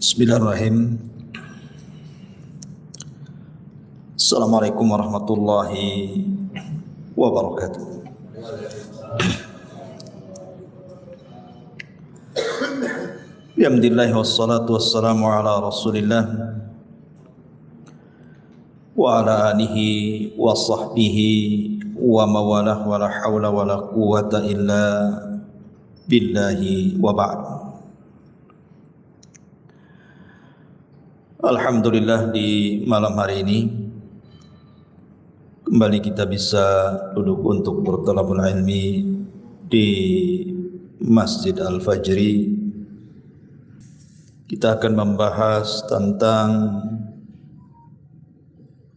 Bismillahirrahmanirrahim. Assalamualaikum warahmatullahi wabarakatuh. Alhamdulillah wassalatu wassalamu ala Rasulillah wa ala alihi wa sahbihi wa mawalah wa la hawla wa la quwwata illa billahi wa ba'd. Alhamdulillah, di malam hari ini kembali kita bisa duduk untuk bertalabul ilmi di Masjid Al-Fajri. Kita akan membahas tentang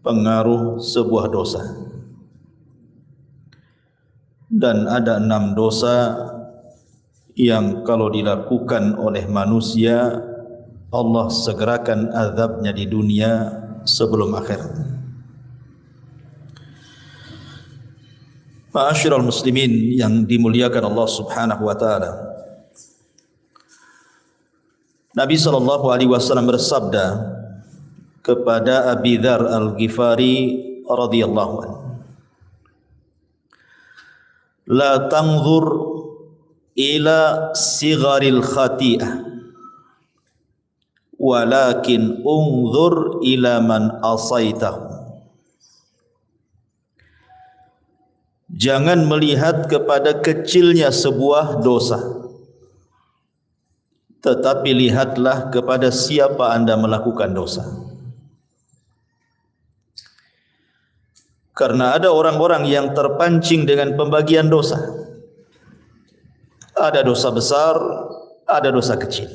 pengaruh sebuah dosa. Dan ada 6 dosa yang kalau dilakukan oleh manusia, Allah segerakan azabnya di dunia sebelum akhirat. Ma'asyiral muslimin yang dimuliakan Allah Subhanahu wa taala. Nabi sallallahu alaihi wasallam bersabda kepada Abi Dzar Al-Ghifari radhiyallahu anhu, "La tanzur ila sigharil khati'ah, walakin unzur ila man asaitahu." Jangan melihat kepada kecilnya sebuah dosa, tetapi lihatlah kepada siapa Anda melakukan dosa. Karena ada orang-orang yang terpancing dengan pembagian dosa. Ada dosa besar, ada dosa kecil.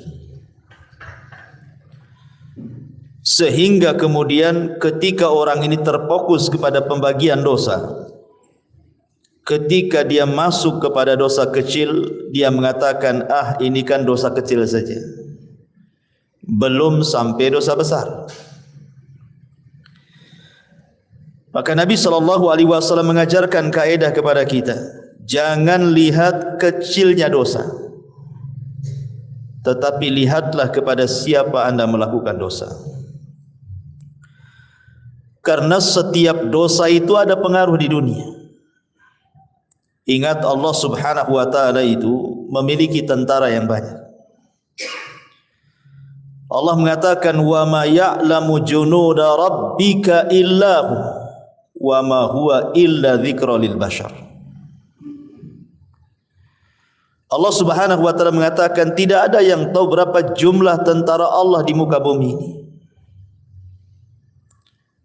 Sehingga kemudian ketika orang ini terfokus kepada pembagian dosa, ketika dia masuk kepada dosa kecil, dia mengatakan, ini kan dosa kecil saja, belum sampai dosa besar. Maka Nabi SAW mengajarkan kaedah kepada kita, jangan lihat kecilnya dosa, tetapi lihatlah kepada siapa Anda melakukan dosa. Karena setiap dosa itu ada pengaruh di dunia. Ingat, Allah Subhanahu wa taala itu memiliki tentara yang banyak. Allah mengatakan, "Wa ma ya'lamu junuda rabbika illahu wa ma huwa illa dzikra lil bashar." Allah Subhanahu wa taala mengatakan, tidak ada yang tahu berapa jumlah tentara Allah di muka bumi ini.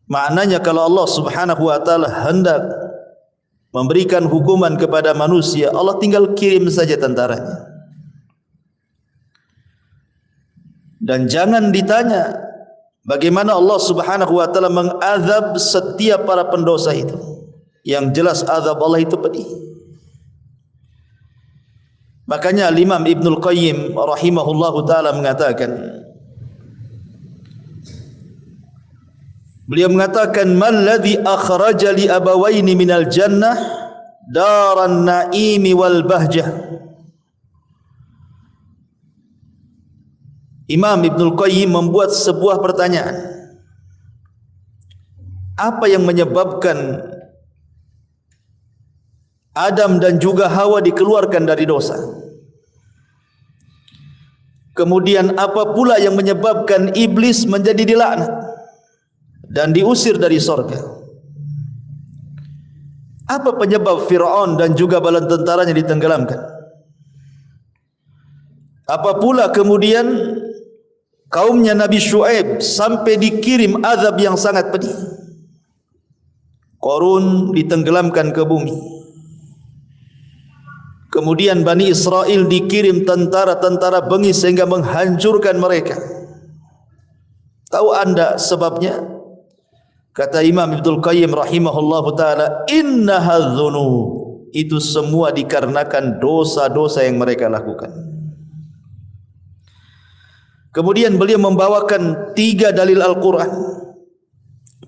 Maknanya kalau Allah Subhanahu wa taala hendak memberikan hukuman kepada manusia, Allah tinggal kirim saja tentaranya. Dan jangan ditanya bagaimana Allah Subhanahu wa taala mengazab setiap para pendosa itu. Yang jelas azab Allah itu pedih. Makanya Imam Ibnul Qayyim rahimahullahu taala mengatakan, beliau mengatakan, "Malladzi akhraja li abawaini minal jannah daran naimi wal bahjah." Imam Ibnul Qayyim membuat sebuah pertanyaan. Apa yang menyebabkan Adam dan juga Hawa dikeluarkan dari dosa? Kemudian apa pula yang menyebabkan iblis menjadi dilaknat dan diusir dari sorga? Apa penyebab Fir'aun dan juga bala tentaranya ditenggelamkan? Apa pula kemudian kaumnya Nabi Syuaib sampai dikirim azab yang sangat pedih? Qarun ditenggelamkan ke bumi. Kemudian Bani Israel dikirim tentara-tentara bengis sehingga menghancurkan mereka. Tahu Anda sebabnya? Kata Imam Ibnul Qayyim rahimahullahu taala, innaha dzunub, itu semua dikarenakan dosa-dosa yang mereka lakukan. Kemudian beliau membawakan 3 dalil Al-Quran.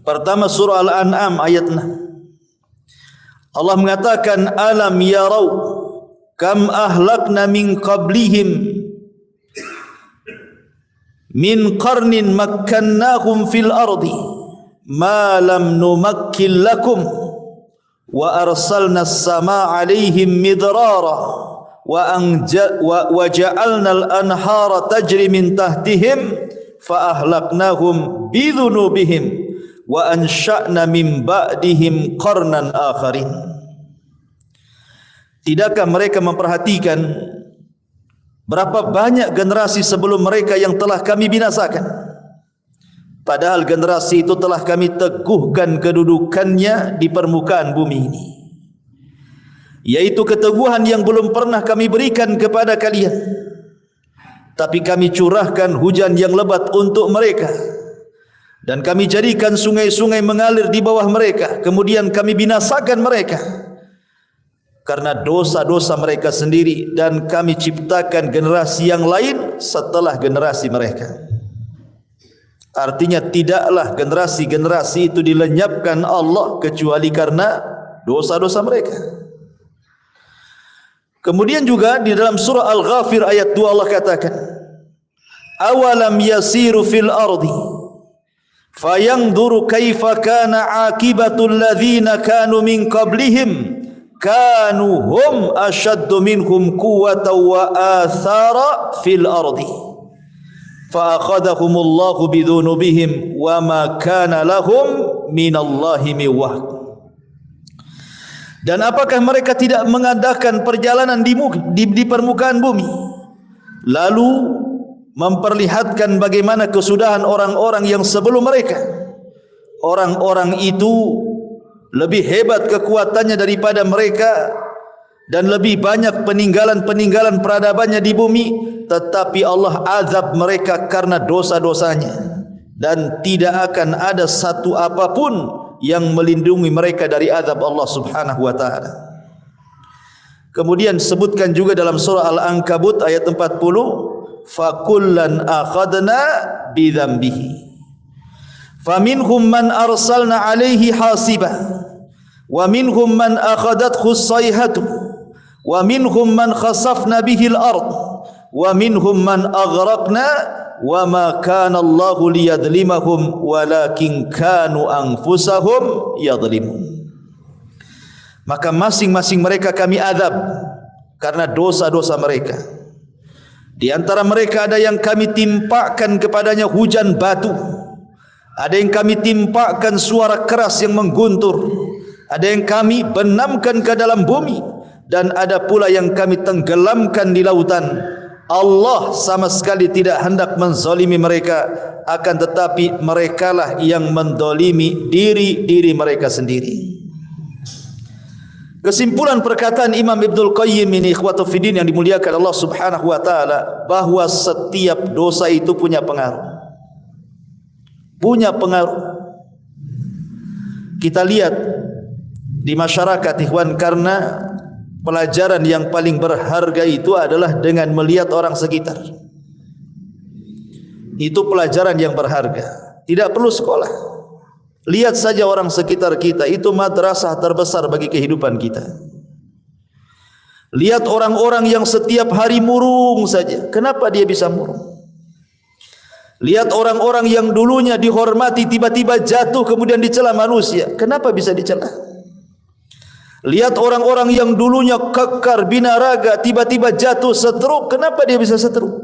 Pertama, surah Al-An'am ayat 6. Allah mengatakan, alam yarau kam ahlakna min qablihim min qarnin makkannahum fil ardi ma lam numakkil lakum wa arsalna as-samaa 'alaihim midrara wa ja'alna al-anhara tajri min tahtihim fa ahlaknahum bidhunubihim wa ansha'na min ba'dihim qarnan akharin. Tidakkah mereka memperhatikan berapa banyak generasi sebelum mereka yang telah kami binasakan? Padahal generasi itu telah kami teguhkan kedudukannya di permukaan bumi ini, yaitu keteguhan yang belum pernah kami berikan kepada kalian. Tapi kami curahkan hujan yang lebat untuk mereka, dan kami jadikan sungai-sungai mengalir di bawah mereka. Kemudian kami binasakan mereka karena dosa-dosa mereka sendiri, dan kami ciptakan generasi yang lain setelah generasi mereka. Artinya tidaklah generasi-generasi itu dilenyapkan Allah kecuali karena dosa-dosa mereka. Kemudian juga di dalam surah Al-Ghafir ayat 2 Allah katakan, awalam yasiru fil ardi fayanzuru kaifa kana aqibatul ladzina kanu min qablihim kanu hum ashaddu minhum quwwatan wa athara fil ardi fa akhadhahumullahu bidhunubihim wa ma kana lahum minallahi min wahq. Dan apakah mereka tidak mengadakan perjalanan di permukaan bumi, lalu memperlihatkan bagaimana kesudahan orang-orang yang sebelum mereka? Orang-orang itu lebih hebat kekuatannya daripada mereka, dan lebih banyak peninggalan-peninggalan peradabannya di bumi, tetapi Allah azab mereka karena dosa-dosanya, dan tidak akan ada satu apapun yang melindungi mereka dari azab Allah Subhanahu wa taala. Kemudian sebutkan juga dalam surah Al-Ankabut ayat 40, fakullan akhadna bidzambihi faminhum man arsalna alaihi hasiba wa minhum man akhadathu as-sayhatu wa minhum man khasafna bihi al-ard wa minhum man aghraqna wa ma kana Allahu liyadhlimahum walakin kanu anfusahum yadhlimun. Maka masing-masing mereka kami azab karena dosa-dosa mereka. Di antara mereka ada yang kami timpakan kepadanya hujan batu, ada yang kami timpakan suara keras yang mengguntur, ada yang kami benamkan ke dalam bumi, dan ada pula yang kami tenggelamkan di lautan. Allah sama sekali tidak hendak menzalimi mereka, akan tetapi merekalah yang menzalimi diri mereka sendiri. Kesimpulan perkataan Imam Ibnul Qayyim ini, ikhwatu fiddin yang dimuliakan Allah Subhanahu wa taala, bahwa setiap dosa itu punya pengaruh. Punya pengaruh. Kita lihat di masyarakat, ikhwan, karena pelajaran yang paling berharga itu adalah dengan melihat orang sekitar. Itu pelajaran yang berharga. Tidak perlu sekolah. Lihat saja orang sekitar kita, itu madrasah terbesar bagi kehidupan kita. Lihat orang-orang yang setiap hari murung saja. Kenapa dia bisa murung? Lihat orang-orang yang dulunya dihormati, tiba-tiba jatuh kemudian dicela manusia. Kenapa bisa dicela? Lihat orang-orang yang dulunya kekar binaraga, tiba-tiba jatuh stroke. Kenapa dia bisa stroke?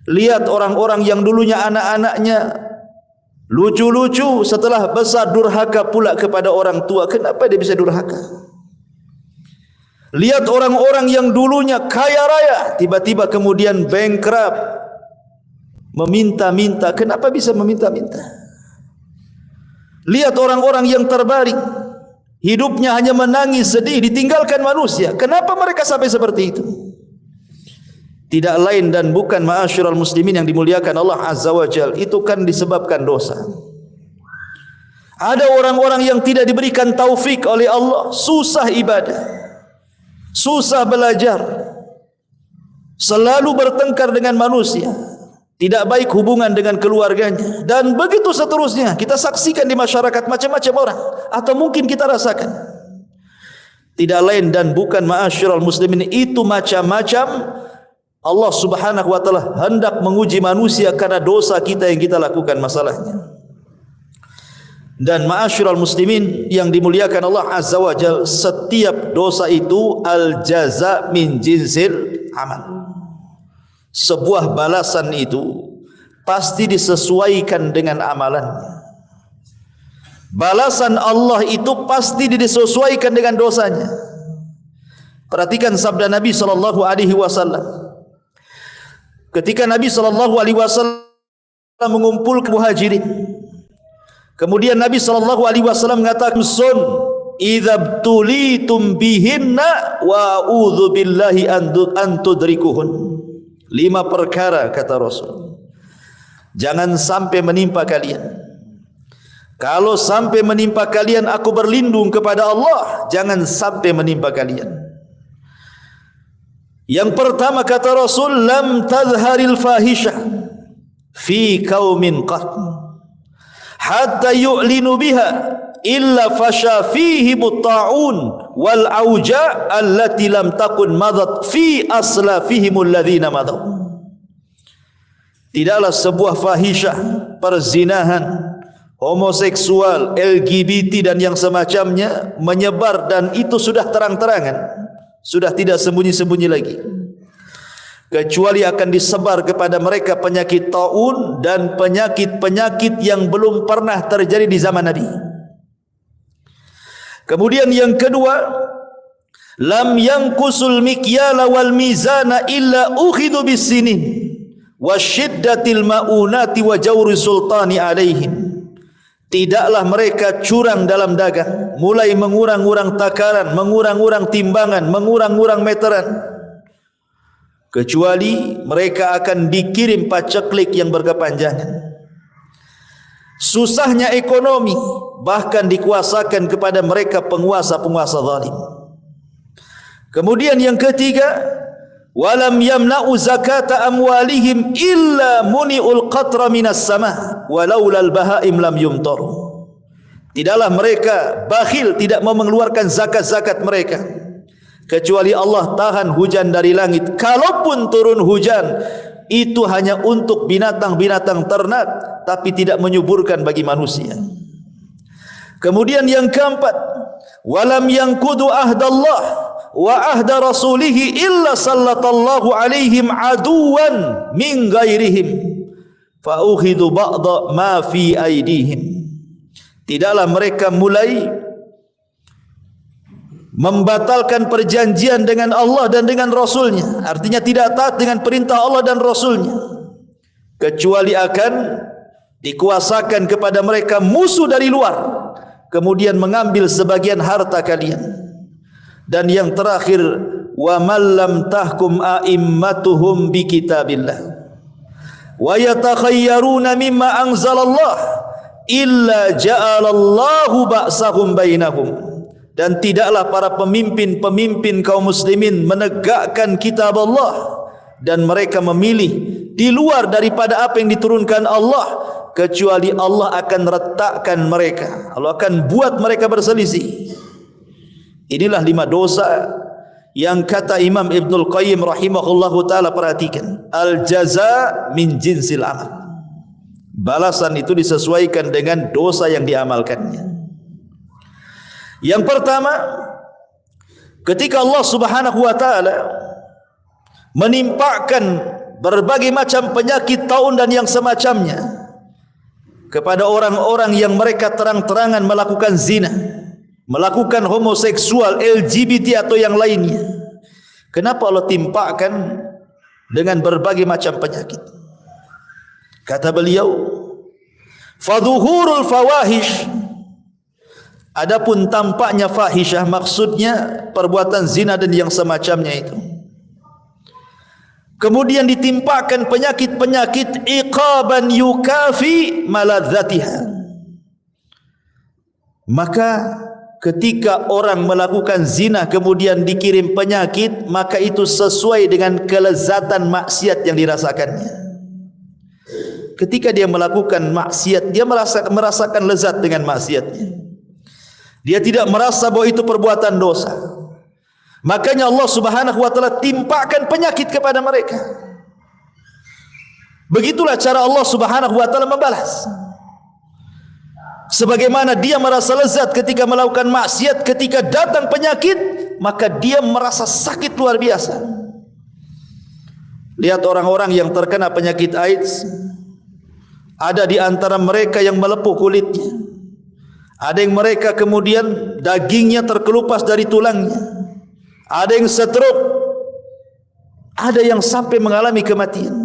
Lihat orang-orang yang dulunya anak-anaknya lucu-lucu, setelah besar durhaka pula kepada orang tua. Kenapa dia bisa durhaka? Lihat orang-orang yang dulunya kaya raya, tiba-tiba kemudian bankrupt, meminta-minta. Kenapa bisa meminta-minta? Lihat orang-orang yang terbaring, hidupnya hanya menangis, sedih, ditinggalkan manusia. Kenapa mereka sampai seperti itu? Tidak lain dan bukan, ma'asyiral muslimin yang dimuliakan Allah Azza wa Jalla, itu kan disebabkan dosa. Ada orang-orang yang tidak diberikan taufik oleh Allah, susah ibadah, susah belajar, selalu bertengkar dengan manusia, tidak baik hubungan dengan keluarganya, dan begitu seterusnya. Kita saksikan di masyarakat macam-macam orang, atau mungkin kita rasakan. Tidak lain dan bukan, ma'asyiral muslimin, itu macam-macam Allah Subhanahu wa taala hendak menguji manusia karena dosa kita yang kita lakukan masalahnya. Dan ma'asyiral muslimin yang dimuliakan Allah Azza wa Jalla, setiap dosa itu al-jaza min jinsil amal. Sebuah balasan itu pasti disesuaikan dengan amalannya. Balasan Allah itu pasti disesuaikan dengan dosanya. Perhatikan sabda Nabi sallallahu alaihi wasallam. Ketika Nabi sallallahu alaihi wasallam mengumpulkan muhajirin, kemudian Nabi sallallahu alaihi wasallam mengatakan, "Sun idza tulitum bihinna wa a'udzu billahi an tudrikuhun." 5 perkara kata Rasul, jangan sampai menimpa kalian. Kalau sampai menimpa kalian, aku berlindung kepada Allah, jangan sampai menimpa kalian. Yang pertama kata Rasul, lam tadhharil fahisyah fi qaumin qat hatta yu'linu biha illa fasha fihi mutta'un wal auja allati lam takun madat fi aslafihimul ladzina madaw. Tidaklah sebuah fahisyah, perzinahan, homoseksual, LGBT dan yang semacamnya menyebar, dan itu sudah terang-terangan, sudah tidak sembunyi-sembunyi lagi, kecuali akan disebar kepada mereka penyakit taun dan penyakit-penyakit yang belum pernah terjadi di zaman Nabi. Kemudian yang kedua, lam yanqusul mikyala wal mizana illa ukhidhu bisinin wasyiddatil maunati wa jawri sultani alaihim. Tidaklah mereka curang dalam dagang, mulai mengurang-urang takaran, mengurang-urang timbangan, mengurang-urang meteran, kecuali mereka akan dikirim paceklik yang berkepanjangan. Susahnya ekonomi bahkan dikuasakan kepada mereka penguasa-penguasa zalim. Kemudian yang ketiga, walam yamna'u zakata amwalihim illa muni'ul qatra minas sama walaulal bahaim lam yumtaru. Tidaklah mereka bakhil, tidak mau mengeluarkan zakat-zakat mereka, kecuali Allah tahan hujan dari langit. Kalaupun turun hujan, itu hanya untuk binatang-binatang ternak, tapi tidak menyuburkan bagi manusia. Kemudian yang keempat, walam yanqudu ahdallah wa ahda rasulihi illa sallatallahu alaihim aduwan min ghairihim fa ukhidu ba'da ma fi aidihim. Tidaklah mereka mulai membatalkan perjanjian dengan Allah dan dengan Rasulnya, artinya tidak taat dengan perintah Allah dan Rasulnya, kecuali akan dikuasakan kepada mereka musuh dari luar, kemudian mengambil sebagian harta kalian. Dan yang terakhir, wa man lam tahkum a'immatuhum bi kitabillah wa yatakhayyaruna mimma anzalallah illa ja'alallahu ba'sahum bainahum. Dan tidaklah para pemimpin-pemimpin kaum muslimin menegakkan kitab Allah dan mereka memilih di luar daripada apa yang diturunkan Allah, kecuali Allah akan retakkan mereka, Allah akan buat mereka berselisih. Inilah 5 dosa yang kata Imam Ibnul Qayyim rahimahullahu ta'ala, perhatikan, al-jaza min jinsil amal. Balasan itu disesuaikan dengan dosa yang diamalkannya. Yang pertama, ketika Allah Subhanahu wa ta'ala menimpakan berbagai macam penyakit taun dan yang semacamnya kepada orang-orang yang mereka terang-terangan melakukan zina, melakukan homoseksual, LGBT atau yang lainnya, kenapa Allah timpakan dengan berbagai macam penyakit? Kata beliau, fadhuhurul fawahish, adapun tampaknya fahisyah, maksudnya perbuatan zina dan yang semacamnya itu, kemudian ditimpakan penyakit-penyakit iqaban yukafi maladzatiha. Maka ketika orang melakukan zina kemudian dikirim penyakit, maka itu sesuai dengan kelezatan maksiat yang dirasakannya. Ketika dia melakukan maksiat, dia merasakan lezat dengan maksiatnya. Dia tidak merasa bahwa itu perbuatan dosa. Makanya Allah Subhanahu wa taala timpakan penyakit kepada mereka. Begitulah cara Allah Subhanahu wa taala membalas. Sebagaimana dia merasa lezat ketika melakukan maksiat, ketika datang penyakit, maka dia merasa sakit luar biasa. Lihat orang-orang yang terkena penyakit AIDS, ada di antara mereka yang melepuh kulitnya, ada yang mereka kemudian dagingnya terkelupas dari tulangnya, ada yang stroke, ada yang sampai mengalami kematian.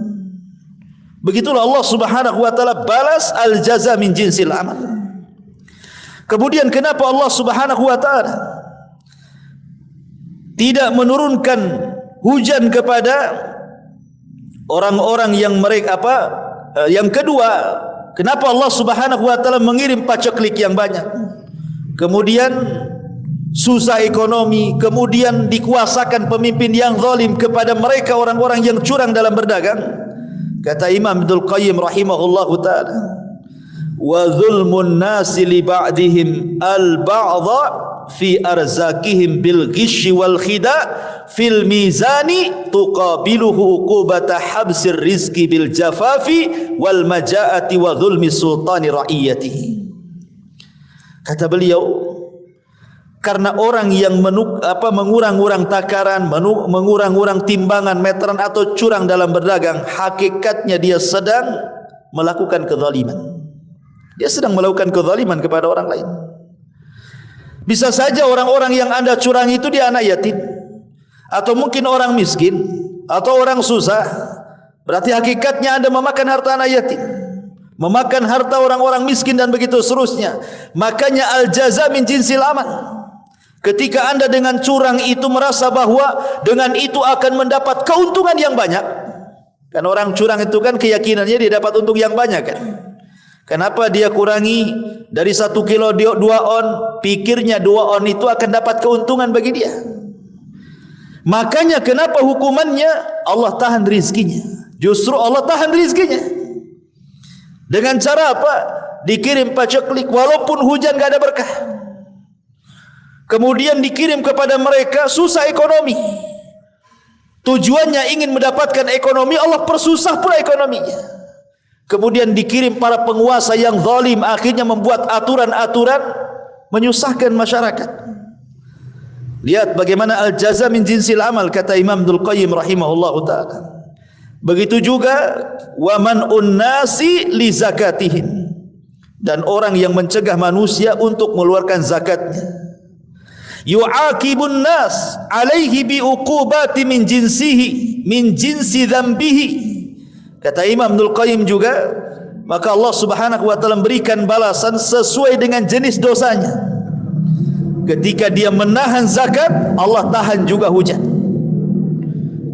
Begitulah Allah Subhanahu wa taala balas al-jaza min jinsil amal. Kemudian kenapa Allah Subhanahu wa taala tidak menurunkan hujan kepada orang-orang yang mereka yang kedua, kenapa Allah Subhanahu wa taala mengirim paceklik yang banyak? Kemudian susah ekonomi, kemudian dikuasakan pemimpin yang zalim kepada mereka orang-orang yang curang dalam berdagang. Kata Imam Ibnul Qayyim rahimahullahu taala, wa zulmun nasi li ba'dihim al-ba'dha fi arzakihim bil ghishi wal khida fil mizani tuqabiluhu uqubata habsir rizqi bil jafafi wal majaati wa zulmi sultani ra'iyatihi. Kata beliau, karena orang yang mengurang-urang takaran, mengurang-urang timbangan meteran atau curang dalam berdagang, hakikatnya dia sedang melakukan kezaliman. Dia sedang melakukan kezaliman kepada orang lain. Bisa saja orang-orang yang Anda curang itu dia anak yatim, atau mungkin orang miskin, atau orang susah. Berarti hakikatnya Anda memakan harta anak yatim, memakan harta orang-orang miskin dan begitu seterusnya. Makanya al-jaza min jinsil amal. Ketika Anda dengan curang itu merasa bahwa dengan itu akan mendapat keuntungan yang banyak. Kan orang curang itu kan keyakinannya dia dapat untung yang banyak kan. Kenapa dia kurangi dari 1 kilo 2 on, pikirnya 2 on itu akan dapat keuntungan bagi dia. Makanya kenapa hukumannya Allah tahan rizkinya. Justru Allah tahan rizkinya. Dengan cara apa? Dikirim paceklik walaupun hujan gak ada berkah. Kemudian dikirim kepada mereka susah ekonomi. Tujuannya ingin mendapatkan ekonomi, Allah persusah pula ekonominya. Kemudian dikirim para penguasa yang zalim, akhirnya membuat aturan-aturan menyusahkan masyarakat. Lihat bagaimana al-jaza min jinsil amal, kata Imam Ibnul Qayyim rahimahullahu taala. Begitu juga wa man unnasi li zakatihim, dan orang yang mencegah manusia untuk mengeluarkan zakatnya. Yu'aqibun nas alaihi bi uqubati min jinsihi min jinsi dzambihi. Kata Imam Ibnul Qayyim juga, maka Allah Subhanahu wa taala memberikan balasan sesuai dengan jenis dosanya. Ketika dia menahan zakat, Allah tahan juga hujan.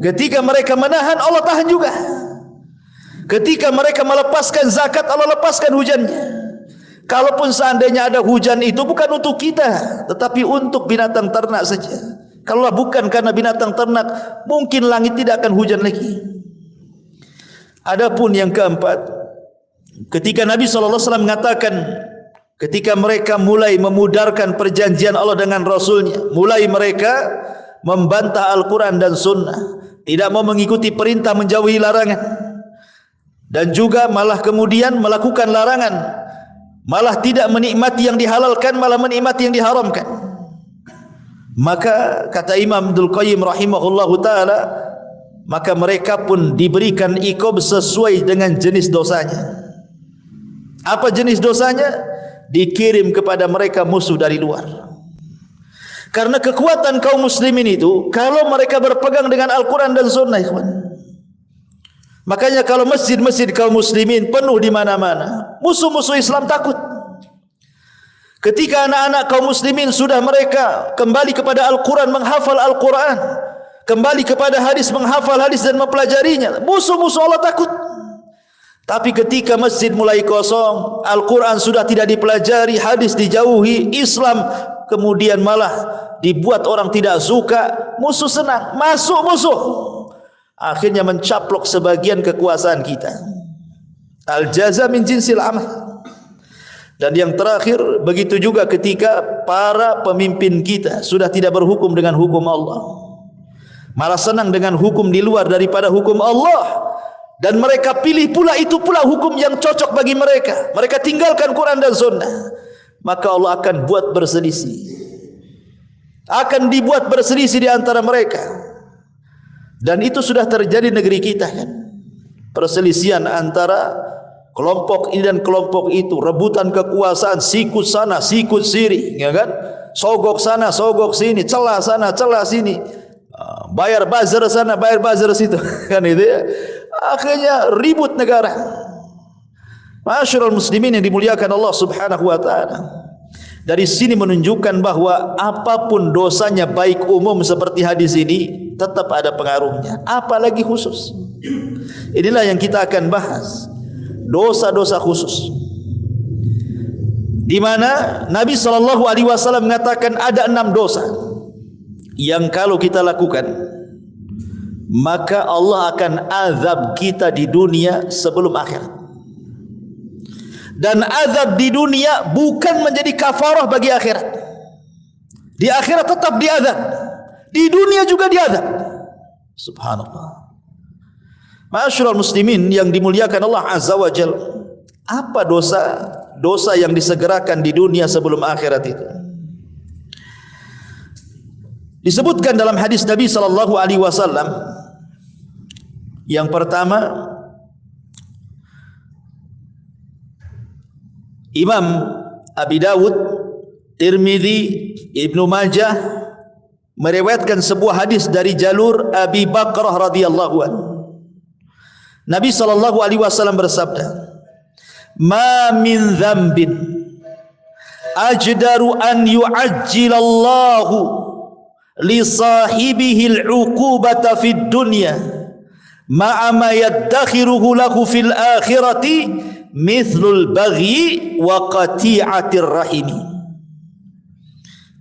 Ketika mereka menahan, Allah tahan juga. Ketika mereka melepaskan zakat, Allah lepaskan hujannya. Kalaupun seandainya ada hujan itu bukan untuk kita, tetapi untuk binatang ternak saja. Kalau bukan karena binatang ternak, mungkin langit tidak akan hujan lagi. Adapun yang keempat, ketika Nabi SAW mengatakan, ketika mereka mulai memudarkan perjanjian Allah dengan Rasulnya, mulai mereka membantah Al-Quran dan Sunnah, tidak mau mengikuti perintah, menjauhi larangan, dan juga malah kemudian melakukan larangan, malah tidak menikmati yang dihalalkan, malah menikmati yang diharamkan. Maka kata Imam Ibnul Qayyim rahimahullahu ta'ala, maka mereka pun diberikan iqab sesuai dengan jenis dosanya. Apa jenis dosanya? Dikirim kepada mereka musuh dari luar. Karena kekuatan kaum muslimin itu, kalau mereka berpegang dengan Al-Quran dan Sunnah, ikhwan. Makanya kalau masjid-masjid kaum muslimin penuh di mana-mana, musuh-musuh Islam takut. Ketika anak-anak kaum muslimin sudah mereka kembali kepada Al-Quran, menghafal Al-Quran, kembali kepada hadis, menghafal hadis dan mempelajarinya, musuh-musuh Allah takut. Tapi ketika masjid mulai kosong, Al-Quran sudah tidak dipelajari, hadis dijauhi, Islam kemudian malah dibuat orang tidak suka, musuh senang, masuk musuh, akhirnya mencaplok sebagian kekuasaan kita. Al-jaza min jinsil amal. Dan yang terakhir, begitu juga ketika para pemimpin kita sudah tidak berhukum dengan hukum Allah, malah senang dengan hukum di luar daripada hukum Allah, dan mereka pilih pula itu pula hukum yang cocok bagi mereka. Mereka tinggalkan Quran dan Sunnah, maka Allah akan buat berselisih. Akan dibuat berselisih di antara mereka. Dan itu sudah terjadi di negeri kita kan. Perselisihan antara kelompok ini dan kelompok itu, rebutan kekuasaan, sikut sana, sikut sini, ya kan? Sogok sana, sogok sini, celah sana, celah sini. Bayar buzzer sana, bayar buzzer situ. Kan itu ya. Akhirnya ribut negara. Ma'asyiral muslimin yang dimuliakan Allah Subhanahu wa taala. Dari sini menunjukkan bahwa apapun dosanya, baik umum seperti hadis ini, tetap ada pengaruhnya, apalagi khusus. Inilah yang kita akan bahas, dosa-dosa khusus, di mana Nabi SAW mengatakan ada 6 dosa yang kalau kita lakukan, maka Allah akan azab kita di dunia sebelum akhirat. Dan azab di dunia bukan menjadi kafarah bagi akhirat. Di akhirat tetap diazab, di dunia juga diazab. Subhanallah. Ma'asyiral muslimin yang dimuliakan Allah Azza wa Jalla, apa dosa yang disegerakan di dunia sebelum akhirat itu? Disebutkan dalam hadis Nabi sallallahu alaihi wasallam, yang pertama, Imam Abi Dawud, Tirmidzi, Ibnu Majah meriwayatkan sebuah hadis dari jalur Abi Bakrah radhiyallahu anhu. Nabi sallallahu alaihi wasallam bersabda, "Ma min dzambin ajdaru an yu'ajjilallahu li sahibihi al-'uqubata fid dunya ma'a ma yaddakhiruhu lahu fil akhirati mithlul baghi wa qati'atir rahimi."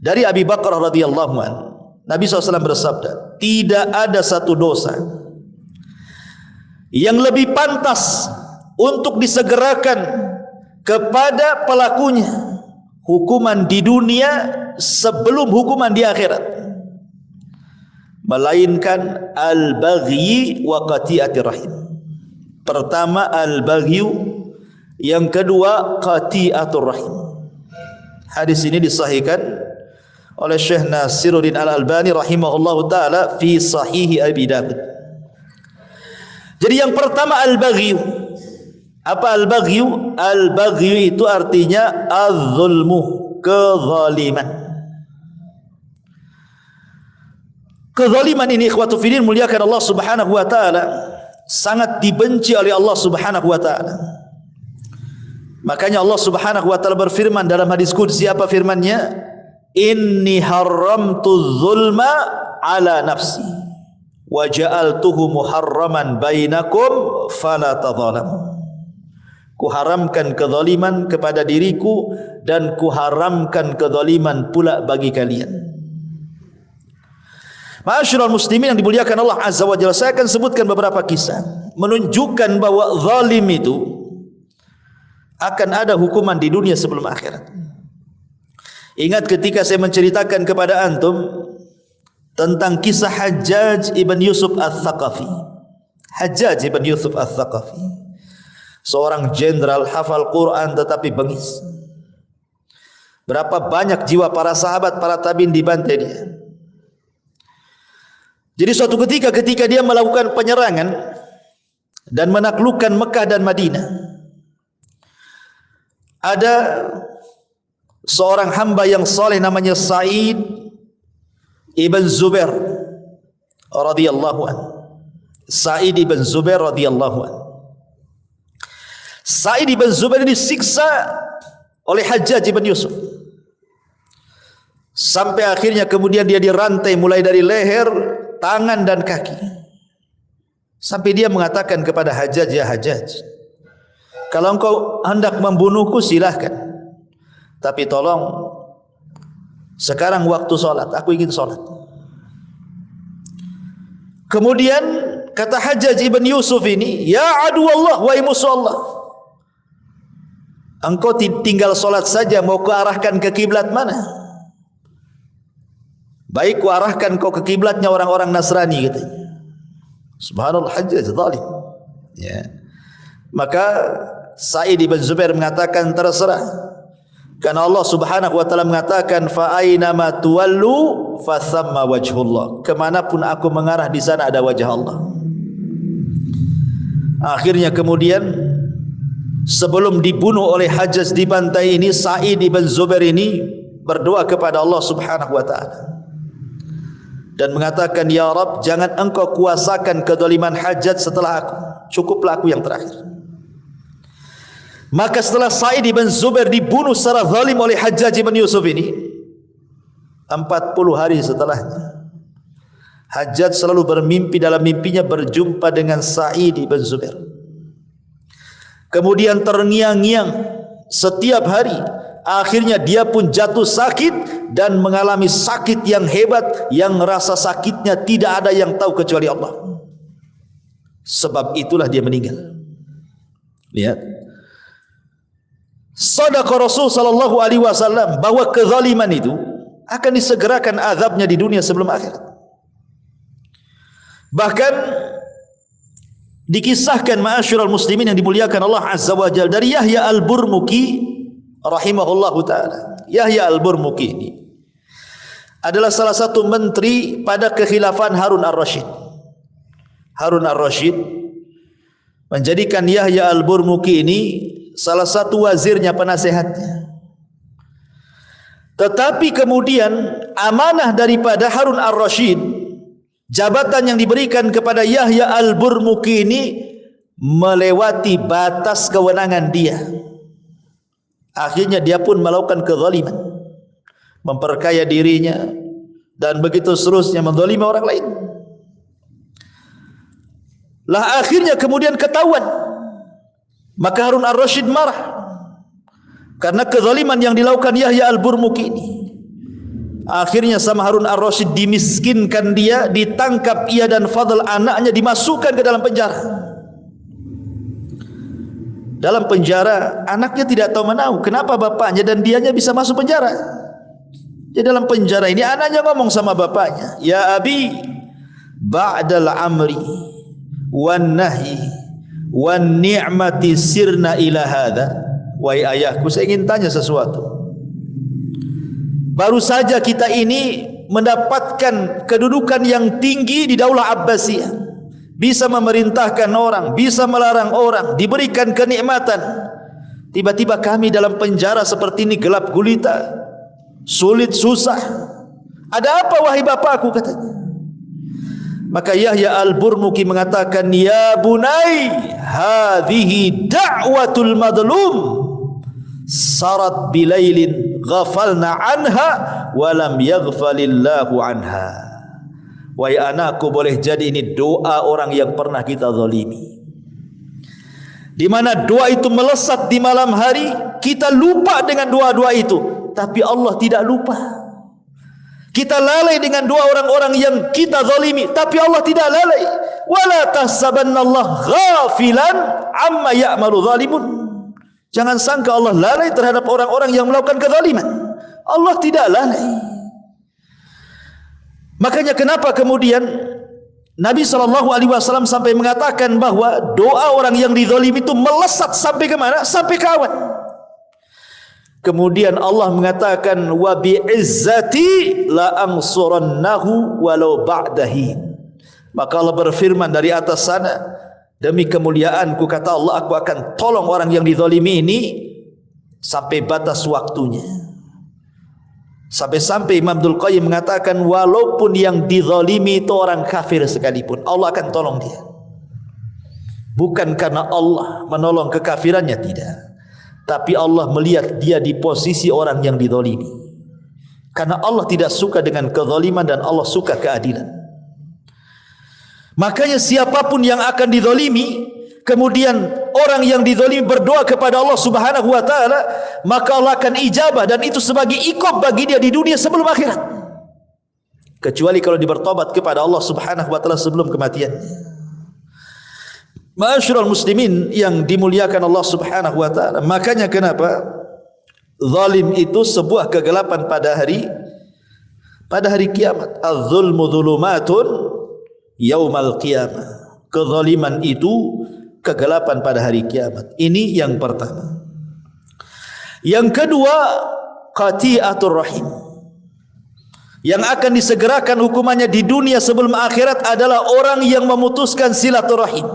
Dari Abi Bakrah radhiyallahu anhu, Nabi SAW bersabda, tidak ada satu dosa yang lebih pantas untuk disegerakan kepada pelakunya hukuman di dunia sebelum hukuman di akhirat, melainkan al-baghi wa qati'atir rahim. Pertama al-baghi, yang kedua qati'atur rahim. Hadis ini disahihkan oleh Syekh Nasiruddin Al-Albani rahimahullahu taala fi Sahih Abi Dawud. Jadi yang pertama al-baghi. Apa al-baghi? Al-baghi itu artinya az-zulmu, kezaliman. Kezaliman ini ikhwatu fillah muliakan Allah Subhanahu wa taala, sangat dibenci oleh Allah Subhanahu wa taala. Makanya Allah Subhanahu wa taala berfirman dalam hadis qudsi, apa firman-Nya? Inni haramtu zulma ala nafsi wa ja'altuhu muharraman bainakum fala tadhalamu. Kuharamkan kezaliman kepada diriku dan kuharamkan kezaliman pula bagi kalian. Ma'asyiral muslimin yang dimuliakan Allah Azza wa Jalla, saya akan sebutkan beberapa kisah menunjukkan bahwa zalim itu akan ada hukuman di dunia sebelum akhirat. Ingat ketika saya menceritakan kepada antum tentang kisah Hajjaj ibn Yusuf al-Thaqafi. Hajjaj ibn Yusuf al-Thaqafi, seorang jenderal hafal Quran tetapi bengis. Berapa banyak jiwa para sahabat, para tabi'in dibantai dia. Jadi suatu ketika dia melakukan penyerangan dan menaklukkan Mekah dan Madinah, ada seorang hamba yang saleh namanya Sa'id ibn Zubair radhiyallahu anhu. Sa'id ibn Zubair radhiyallahu anhu. Sa'id ibn Zubair disiksa oleh Hajjaj ibn Yusuf sampai akhirnya kemudian dia dirantai mulai dari leher, tangan dan kaki, sampai dia mengatakan kepada Hajjaj, ya Hajjaj, kalau engkau hendak membunuhku silahkan, tapi tolong sekarang waktu sholat, aku ingin sholat. Kemudian kata Hajjaj ibn Yusuf ini, ya adu Allah, wahai musuh Allah, Engkau tinggal solat saja, mau kuarahkan ke kiblat mana? Baik kuarahkan kau ke kiblatnya orang-orang Nasrani katanya. Subhanallah, Hajjaj zalim. Ya. Maka Sa'id bin Zubair mengatakan terserah. Karena Allah Subhanahu wa taala mengatakan fa aina ma tuwallu fa thamma wajhullah. Kemanapun aku mengarah di sana ada wajah Allah. Akhirnya kemudian sebelum dibunuh oleh Hajjaj di pantai ini, Sa'id bin Zubair ini berdoa kepada Allah Subhanahu wa taala dan mengatakan, ya Rabb, jangan engkau kuasakan kezaliman Hajjaj setelah aku, cukuplah aku yang terakhir. Maka setelah Sa'id bin Zubair dibunuh secara zalim oleh Hajjaj bin Yusuf ini, 40 hari setelahnya, Hajjaj selalu bermimpi, dalam mimpinya berjumpa dengan Sa'id bin Zubair. Kemudian terngiang-ngiang setiap hari. Akhirnya dia pun jatuh sakit dan mengalami sakit yang hebat, yang rasa sakitnya tidak ada yang tahu kecuali Allah. Sebab itulah dia meninggal. Lihat. Sadaqa Rasul sallallahu alaihi wasallam bahwa kezaliman itu akan disegerakan azabnya di dunia sebelum akhirat. Bahkan dikisahkan ma'asyiral muslimin yang dimuliakan Allah Azza wa Jalla dari Yahya Al-Burmuki rahimahullahu taala. Yahya Al-Burmuki ini adalah salah satu menteri pada kekhilafan Harun Ar-Rasyid. Harun Ar-Rasyid menjadikan Yahya Al-Burmuki ini salah satu wazirnya, penasehatnya. Tetapi kemudian amanah daripada Harun Ar-Rasyid, jabatan yang diberikan kepada Yahya Al-Burmuki ini melewati batas kewenangan dia. Akhirnya dia pun melakukan kezaliman, memperkaya dirinya dan begitu seterusnya, menzalimi orang lain. Lah akhirnya kemudian ketahuan. Maka Harun Ar-Rasyid marah karena kezaliman yang dilakukan Yahya Al-Burmuki ini. Akhirnya sama Harun Ar-Rasyid dimiskinkan dia, ditangkap ia dan Fadl anaknya, dimasukkan ke dalam penjara. Dalam penjara anaknya tidak tahu menahu kenapa bapaknya dan dianya bisa masuk penjara. Di dalam penjara ini anaknya ngomong sama bapaknya, ya abi, ba'dal amri wan nahi wan ni'mati sirna ila hadha. Wahai ayahku, saya ingin tanya sesuatu. Baru saja kita ini mendapatkan kedudukan yang tinggi di Daulah Abbasiyah, bisa memerintahkan orang, bisa melarang orang, diberikan kenikmatan. Tiba-tiba kami dalam penjara seperti ini, gelap gulita, sulit, susah. Ada apa wahai bapakku, katanya. Maka Yahya Al-Burmuki mengatakan, ya bunai, hadhihi da'watul madlum sarat bilailin ghafalna anha walam yaghfalillahu anha. Wahai anakku, boleh jadi ini doa orang yang pernah kita zalimi, di mana doa itu melesat di malam hari. Kita lupa dengan doa-doa itu, tapi Allah tidak lupa. Kita lalai dengan doa orang-orang yang kita zalimi, tapi Allah tidak lalai. Wala tahsabannallaha ghafilan amma ya'malu zalimun. Jangan sangka Allah lalai terhadap orang-orang yang melakukan kezaliman. Allah tidak lalai. Makanya kenapa kemudian Nabi SAW sampai mengatakan bahwa doa orang yang dizalimi itu melesat sampai ke mana? Sampai ke awan. Kemudian Allah mengatakan, wa bi'izzati la ansurannahu walau ba'dahi. Maka Allah berfirman dari atas sana, demi kemuliaanku, kata Allah, aku akan tolong orang yang dizalimi ini sampai batas waktunya. Sampai-sampai Imam Abdul Qayyim mengatakan, walaupun yang dizalimi itu orang kafir sekalipun, Allah akan tolong dia. Bukan karena Allah menolong kekafirannya, tidak, tapi Allah melihat dia di posisi orang yang dizalimi. Karena Allah tidak suka dengan kezaliman dan Allah suka keadilan. Makanya siapapun yang akan dizalimi, kemudian orang yang dizalimi berdoa kepada Allah Subhanahu wa taala, maka Allah akan ijabah, dan itu sebagai iqab bagi dia di dunia sebelum akhirat. Kecuali kalau dia bertobat kepada Allah Subhanahu wa taala sebelum kematiannya. Ma'asyiral muslimin yang dimuliakan Allah Subhanahu wa taala, makanya kenapa zalim itu sebuah kegelapan pada hari kiamat. Az-zulmu dzulumatun yaumal qiyamah. Kezaliman itu kegelapan pada hari kiamat. Ini yang pertama. Yang kedua, qati'atur rahim. Yang akan disegerakan hukumannya di dunia sebelum akhirat adalah orang yang memutuskan silaturahim.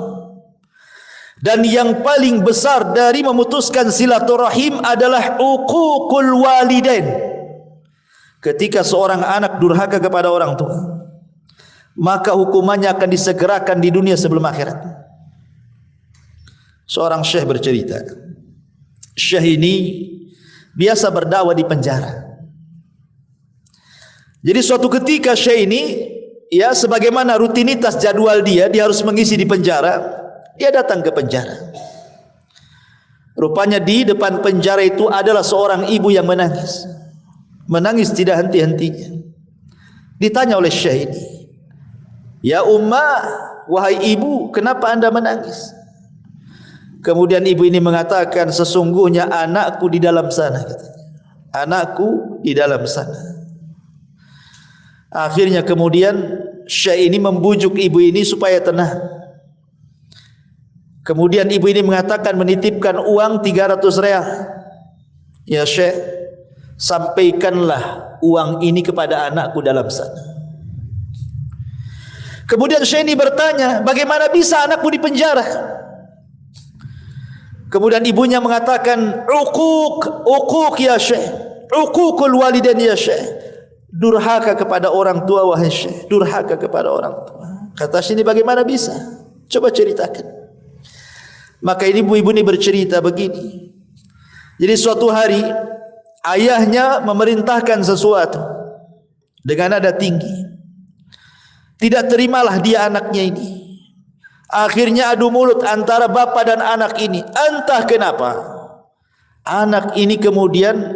Dan yang paling besar dari memutuskan silaturahim adalah uququl walidain. Ketika seorang anak durhaka kepada orang tua, maka hukumannya akan disegerakan di dunia sebelum akhirat. Seorang syekh bercerita, syekh ini biasa berdakwah di penjara. Jadi suatu ketika syekh ini, ya sebagaimana rutinitas jadwal dia harus mengisi di penjara. Dia datang ke penjara. Rupanya di depan penjara itu adalah seorang ibu yang menangis. Menangis tidak henti-hentinya. Ditanya oleh syekh ini, "Ya ummah, wahai ibu, kenapa anda menangis?" Kemudian ibu ini mengatakan, "Sesungguhnya anakku di dalam sana," katanya. "Anakku di dalam sana." Akhirnya kemudian syekh ini membujuk ibu ini supaya tenang. Kemudian ibu ini mengatakan, menitipkan uang 300 real. "Ya syekh, sampaikanlah uang ini kepada anakku dalam sana." Kemudian syekh ini bertanya, "Bagaimana bisa anakku di penjara?" Kemudian ibunya mengatakan, "Uquq ya syekh, uququl walidain ya syekh." Durhaka kepada orang tua wahai syekh, durhaka kepada orang tua. Kata syekh ini, "Bagaimana bisa? Coba ceritakan." Maka ibu ini bercerita begini. Jadi suatu hari ayahnya memerintahkan sesuatu dengan nada tinggi. Tidak terimalah dia anaknya ini. Akhirnya adu mulut antara bapa dan anak ini. Entah kenapa anak ini kemudian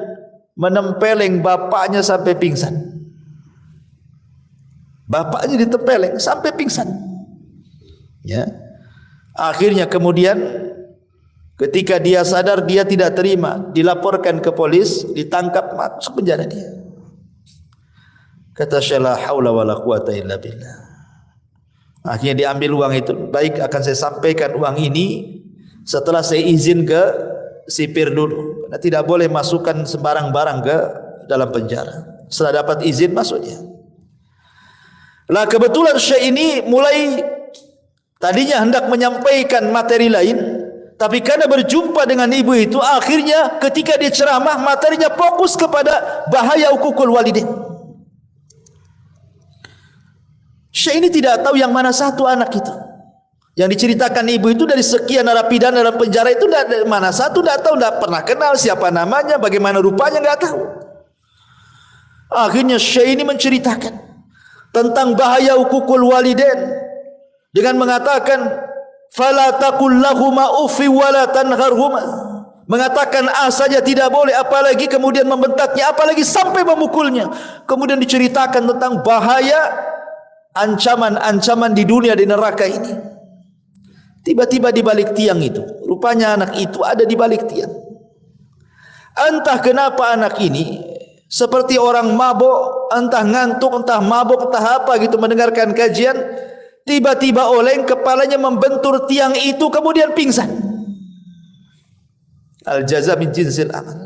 menempeleng bapaknya sampai pingsan. Bapaknya ditempeleng sampai pingsan. Ya. Akhirnya kemudian ketika dia sadar, dia tidak terima, dilaporkan ke polis, ditangkap, masuk penjara dia. Kata syekh, la haula wala quwata illa billah. Akhirnya diambil uang itu. Baik, akan saya sampaikan uang ini setelah saya izin ke sipir dulu. Karena tidak boleh masukkan sembarang barang ke dalam penjara. Setelah dapat izin, masuk dia. Lah kebetulan syekh ini mulai tadinya hendak menyampaikan materi lain, tapi karena berjumpa dengan ibu itu, akhirnya ketika dia ceramah, materinya fokus kepada bahaya uququl walidain. Syekh ini tidak tahu yang mana satu anak itu. Yang diceritakan ibu itu dari sekian narapidana dalam penjara itu, mana satu tidak tahu, tidak pernah kenal siapa namanya, bagaimana rupanya, tidak tahu. Akhirnya syekh ini menceritakan tentang bahaya uququl walidain dengan mengatakan, fala taqul lahuma uffi wala tanharhuma. Mengatakan saja tidak boleh, apalagi kemudian membentaknya, apalagi sampai memukulnya. Kemudian diceritakan tentang bahaya ancaman-ancaman di dunia, di neraka ini. Tiba-tiba di balik tiang itu, rupanya anak itu ada di balik tiang. Entah kenapa anak ini seperti orang mabuk, entah ngantuk, entah mabuk, entah apa gitu, mendengarkan kajian. Tiba-tiba oleng, kepalanya membentur tiang itu, kemudian pingsan. Al-jaza min jinsil amal.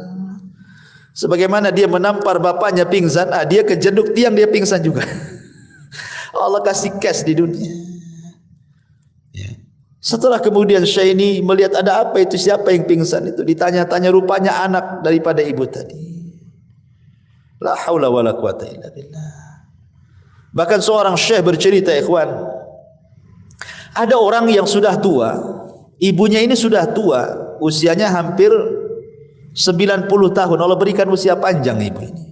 Sebagaimana dia menampar bapaknya pingsan, dia kejeduk tiang, dia pingsan juga. Allah kasih cash di dunia. Setelah kemudian syekh ini melihat ada apa itu, siapa yang pingsan itu, ditanya-tanya, rupanya anak daripada ibu tadi. La haula wala quwata illa billah. Bahkan seorang syekh bercerita, ikhwan, ada orang yang sudah tua, ibunya ini sudah tua, usianya hampir 90 tahun. Allah berikan usia panjang ibu ini.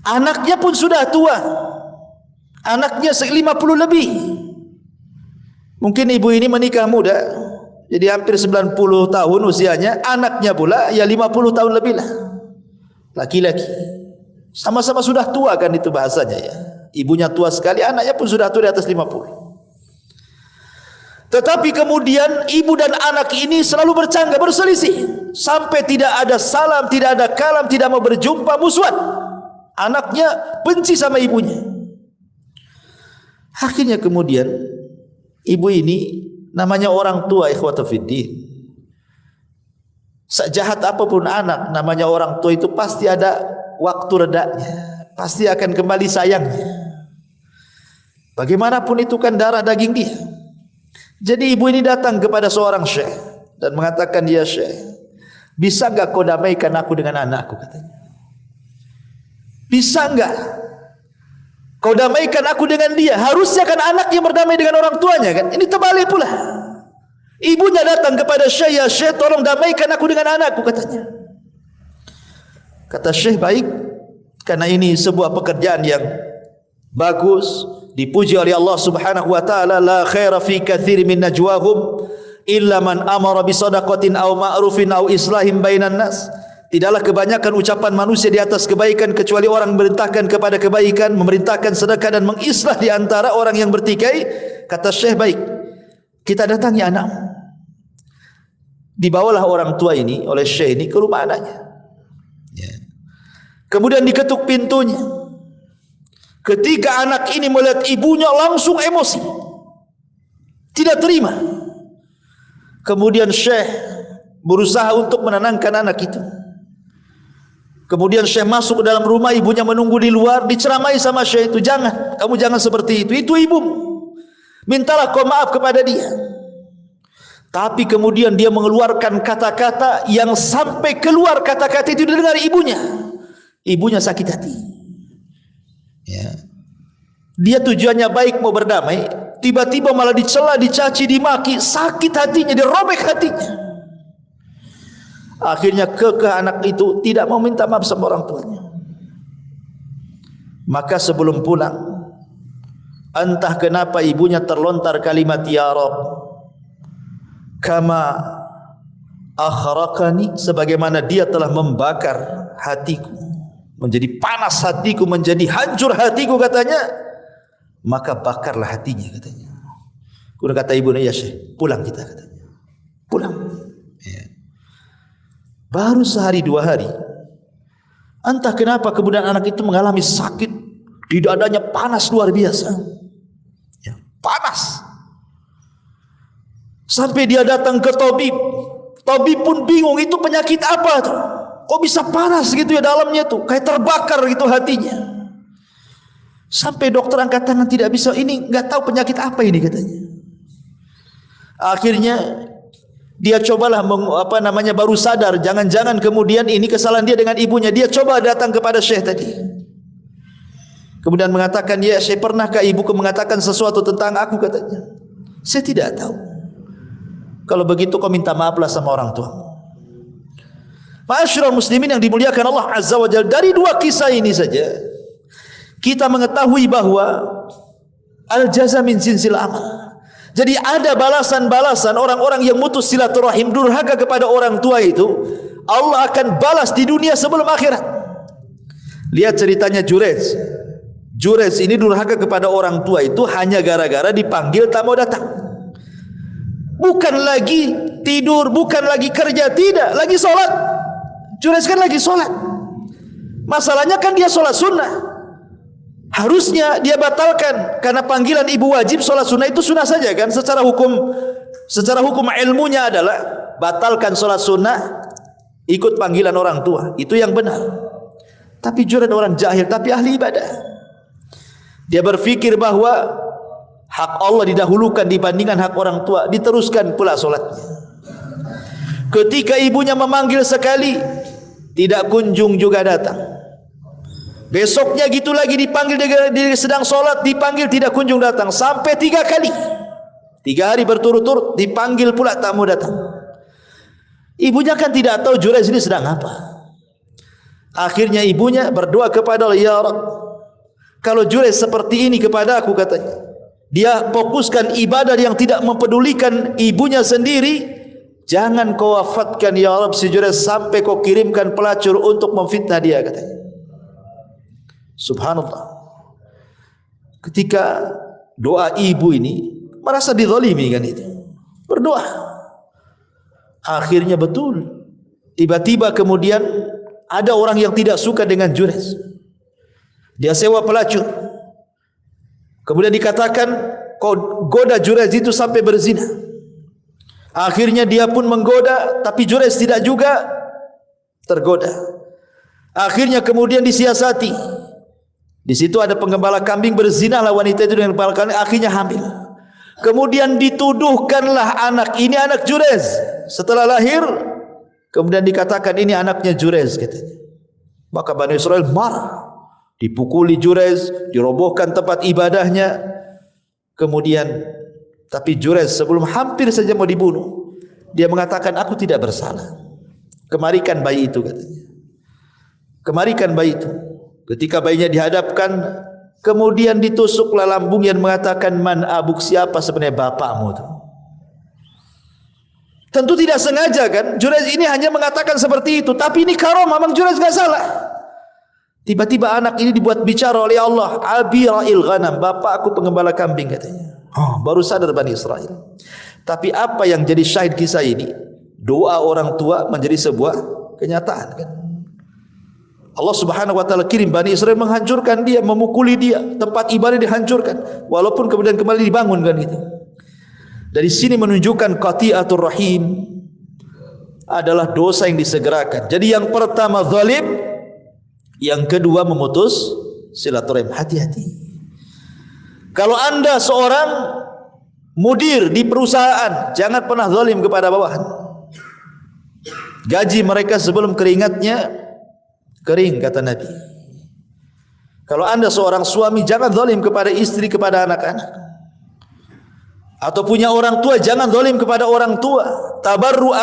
Anaknya pun sudah tua, anaknya 50 lebih. Mungkin ibu ini menikah muda, jadi hampir 90 tahun usianya. Anaknya pula ya 50 tahun lebih lah, laki-laki. Sama-sama sudah tua kan itu bahasanya ya. Ibunya tua sekali, anaknya pun sudah tua di atas 50. Tetapi kemudian ibu dan anak ini selalu bercanggah, berselisih, sampai tidak ada salam, tidak ada kalam, tidak mau berjumpa, musuhan. Anaknya benci sama ibunya. Akhirnya kemudian ibu ini, namanya orang tua, ikhwata fiddin, sejahat apapun anak, namanya orang tua itu pasti ada waktu redanya, pasti akan kembali sayangnya. Bagaimanapun itu kan darah daging dia. Jadi ibu ini datang kepada seorang syekh dan mengatakan, ya syekh, bisa enggak kau damaikan aku dengan anakku, katanya. Bisa enggak kau damaikan aku dengan dia? Harusnya kan anak yang berdamai dengan orang tuanya kan. Ini terbalik pula. Ibunya datang kepada syekh, ya syekh, tolong damaikan aku dengan anakku, katanya. Kata syekh, baik, karena ini sebuah pekerjaan yang bagus, dipuji oleh Allah Subhanahu wa taala. La khaira fi katsir min najwahum illa man amara bi shadaqatin aw ma'rufin aw islahin bainan nas. Tidaklah kebanyakan ucapan manusia di atas kebaikan kecuali orang memerintahkan kepada kebaikan, memerintahkan sedekah dan mengislah di antara orang yang bertikai. Kata syekh, baik, kita datangi anakmu. Dibawalah orang tua ini oleh syekh ini ke rumah anaknya. Kemudian diketuk pintunya. Ketika anak ini melihat ibunya langsung emosi, tidak terima. Kemudian syekh berusaha untuk menenangkan anak itu. Kemudian syekh masuk ke dalam rumah, ibunya menunggu di luar, diceramai sama syekh itu, jangan, kamu jangan seperti itu ibumu, mintalah kau maaf kepada dia. Tapi kemudian dia mengeluarkan kata-kata yang sampai keluar kata-kata itu didengar ibunya. Ibunya sakit hati. Ya. Dia tujuannya baik, mau berdamai, tiba-tiba malah dicela, dicaci, dimaki, sakit hatinya, dirobek hatinya. Akhirnya kekeh anak itu tidak mau minta maaf sama orang tuanya. Maka sebelum pulang, entah kenapa ibunya terlontar kalimat, ya Rabb, kama akhraqani, sebagaimana dia telah membakar hatiku, menjadi panas hatiku, menjadi hancur hatiku, katanya, maka bakarlah hatinya, katanya. Kemudian kata ibunya, ya syekh, pulang kita, katanya. Pulang. Ya. Baru sehari dua hari, entah kenapa kemudian anak itu mengalami sakit di dadanya, panas luar biasa. Ya, panas. Sampai dia datang ke tabib. Tabib pun bingung, itu penyakit apa tuh? Kok bisa panas gitu ya dalamnya tuh, kayak terbakar gitu hatinya. Sampai dokter angkat tangan, tidak bisa, ini nggak tahu penyakit apa ini, katanya. Akhirnya dia cobalah baru sadar, jangan-jangan kemudian ini kesalahan dia dengan ibunya. Dia coba datang kepada syekh tadi. Kemudian mengatakan, ya syekh, pernahkah ibuku mengatakan sesuatu tentang aku, katanya. Saya tidak tahu. Kalau begitu kau minta maaflah sama orang tua. Ma'asyiral muslimin yang dimuliakan Allah Azza wa Jalla, dari dua kisah ini saja kita mengetahui bahwa al-jaza min jinsil amal. Jadi ada balasan-balasan orang-orang yang mutus silaturahim, durhaka kepada orang tua itu, Allah akan balas di dunia sebelum akhirat. Lihat ceritanya Jurez. Jurez ini durhaka kepada orang tua itu hanya gara-gara dipanggil tak mau datang. Bukan lagi tidur, bukan lagi kerja, tidak, lagi sholat. Jurez kan lagi sholat. Masalahnya kan dia sholat sunnah. Harusnya dia batalkan, karena panggilan ibu wajib, sholat sunnah itu sunnah saja kan. Secara hukum ilmunya adalah batalkan sholat sunnah, ikut panggilan orang tua, itu yang benar. Tapi Jurez orang jahil tapi ahli ibadah. Dia berpikir bahwa hak Allah didahulukan dibandingkan hak orang tua, diteruskan pula sholatnya. Ketika ibunya memanggil sekali, tidak kunjung juga datang. Besoknya gitu lagi dipanggil, dia sedang sholat, dipanggil tidak kunjung datang, sampai 3 kali. 3 hari berturut-turut dipanggil pula tak mau datang. Ibunya kan tidak tahu Jurez ini sedang apa. Akhirnya ibunya berdoa kepada Allah, ya Rabb, kalau Jurez seperti ini kepada aku, katanya, dia fokuskan ibadah yang tidak mempedulikan ibunya sendiri, jangan kau wafatkan ya Rabb si Jurez sampai kau kirimkan pelacur untuk memfitnah dia, katanya. Subhanallah. Ketika doa ibu ini merasa dizalimi kan itu. berdoa. Akhirnya betul. Tiba-tiba kemudian ada orang yang tidak suka dengan Jurayz. Dia sewa pelacur. Kemudian dikatakan, kau goda Jurayz itu sampai berzina. Akhirnya dia pun menggoda, tapi Jurayz tidak juga tergoda. Akhirnya kemudian disiasati. Di situ ada penggembala kambing, berzinalah wanita itu dengan penggembala kambing, akhirnya hamil. Kemudian dituduhkanlah anak ini anak Jurayz. Setelah lahir, kemudian dikatakan ini anaknya Jurayz katanya. Maka Bani Israel marah. Dipukuli Jurayz, dirobohkan tempat ibadahnya. Kemudian tapi Jurayz sebelum hampir saja mau dibunuh, dia mengatakan aku tidak bersalah. Kemarikan bayi itu katanya. Kemarikan bayi itu. Ketika bayinya dihadapkan, kemudian ditusuklah lambungnya dan mengatakan, man abuk, siapa sebenarnya bapakmu itu? Tentu tidak sengaja kan, Jurayz ini hanya mengatakan seperti itu, tapi ini karamah, memang Jurayz enggak salah. Tiba-tiba anak ini dibuat bicara oleh Allah, abi ra'il ghanam, bapak aku pengembala kambing katanya. Oh, baru sadar Bani Israel. Tapi apa yang jadi syahid kisah ini? Doa orang tua menjadi sebuah kenyataan kan. Allah Subhanahu wa taala kirim Bani Israel menghancurkan dia, memukuli dia, tempat ibadah dihancurkan, walaupun kemudian kembali dibangun kan itu. Dari sini menunjukkan qati'atur rahim adalah dosa yang disegerakan. Jadi yang pertama zalim, yang kedua memutus silaturahim. Hati-hati. Kalau anda seorang mudir di perusahaan, jangan pernah zalim kepada bawahan. Gaji mereka sebelum keringatnya kering, kata Nabi. Kalau anda seorang suami, jangan zalim kepada istri, kepada anak-anak. Atau punya orang tua, jangan zalim kepada orang tua. Tabarru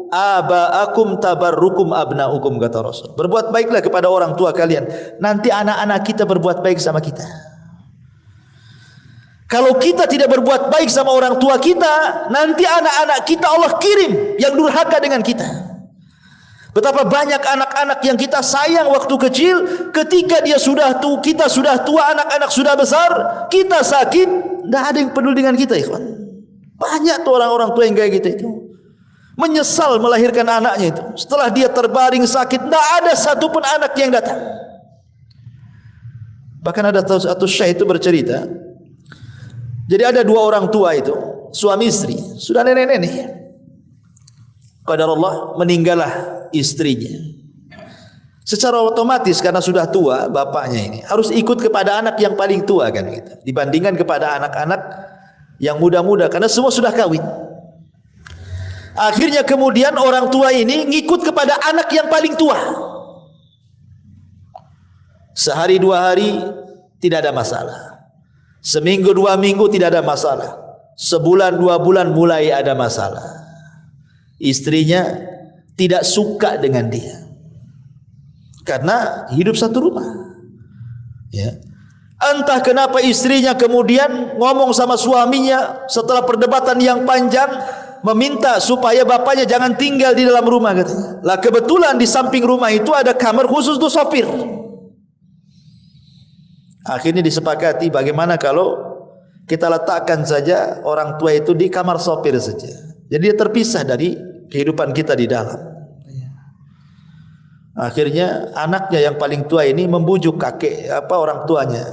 aba'akum tabarrukum abna'ukum, kata Rasul. Berbuat baiklah kepada orang tua kalian, nanti anak-anak kita berbuat baik sama kita. Kalau kita tidak berbuat baik sama orang tua kita, nanti anak-anak kita Allah kirim yang durhaka dengan kita. Betapa banyak anak-anak yang kita sayang waktu kecil, ketika dia sudah tua, kita sudah tua, anak-anak sudah besar, kita sakit, tidak ada yang peduli dengan kita, ikhwan. Banyak tuh orang-orang tua yang kayak gitu itu. Menyesal melahirkan anaknya itu. Setelah dia terbaring sakit, tidak ada satupun anak yang datang. Bahkan ada satu syekh itu bercerita. Jadi ada dua orang tua itu, suami istri, sudah nenek-nenek. Qadarullah, meninggallah istrinya. Secara otomatis karena sudah tua bapaknya ini harus ikut kepada anak yang paling tua kan gitu. Dibandingkan kepada anak-anak yang muda-muda karena semua sudah kawin. Akhirnya kemudian orang tua ini ngikut kepada anak yang paling tua. Sehari dua hari tidak ada masalah. Seminggu dua minggu tidak ada masalah. Sebulan dua bulan mulai ada masalah. Istrinya tidak suka dengan dia. Karena hidup satu rumah. Ya. Entah kenapa istrinya kemudian ngomong sama suaminya setelah perdebatan yang panjang, meminta supaya bapaknya jangan tinggal di dalam rumah katanya. Lah kebetulan di samping rumah itu ada kamar khusus untuk sopir. Akhirnya disepakati bagaimana kalau kita letakkan saja orang tua itu di kamar sopir saja. Jadi dia terpisah dari kehidupan kita di dalam. Akhirnya anaknya yang paling tua ini membujuk orang tuanya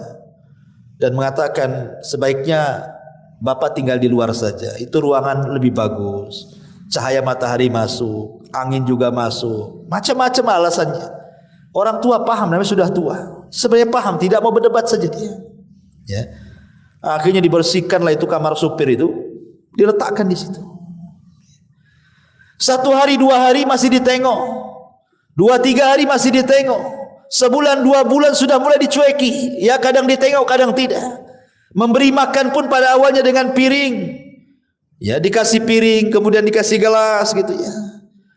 dan mengatakan sebaiknya bapak tinggal di luar saja. Itu ruangan lebih bagus, cahaya matahari masuk, angin juga masuk, macam-macam alasannya. Orang tua paham, namanya sudah tua. Sebenarnya paham, tidak mau berdebat saja dia. Ya. Akhirnya dibersihkanlah itu kamar supir itu, diletakkan di situ. Satu hari dua hari masih ditengok, dua tiga hari masih ditengok, sebulan dua bulan sudah mulai dicueki. Ya kadang ditengok, kadang tidak. Memberi makan pun pada awalnya dengan piring. Ya dikasih piring, kemudian dikasih gelas gitu ya.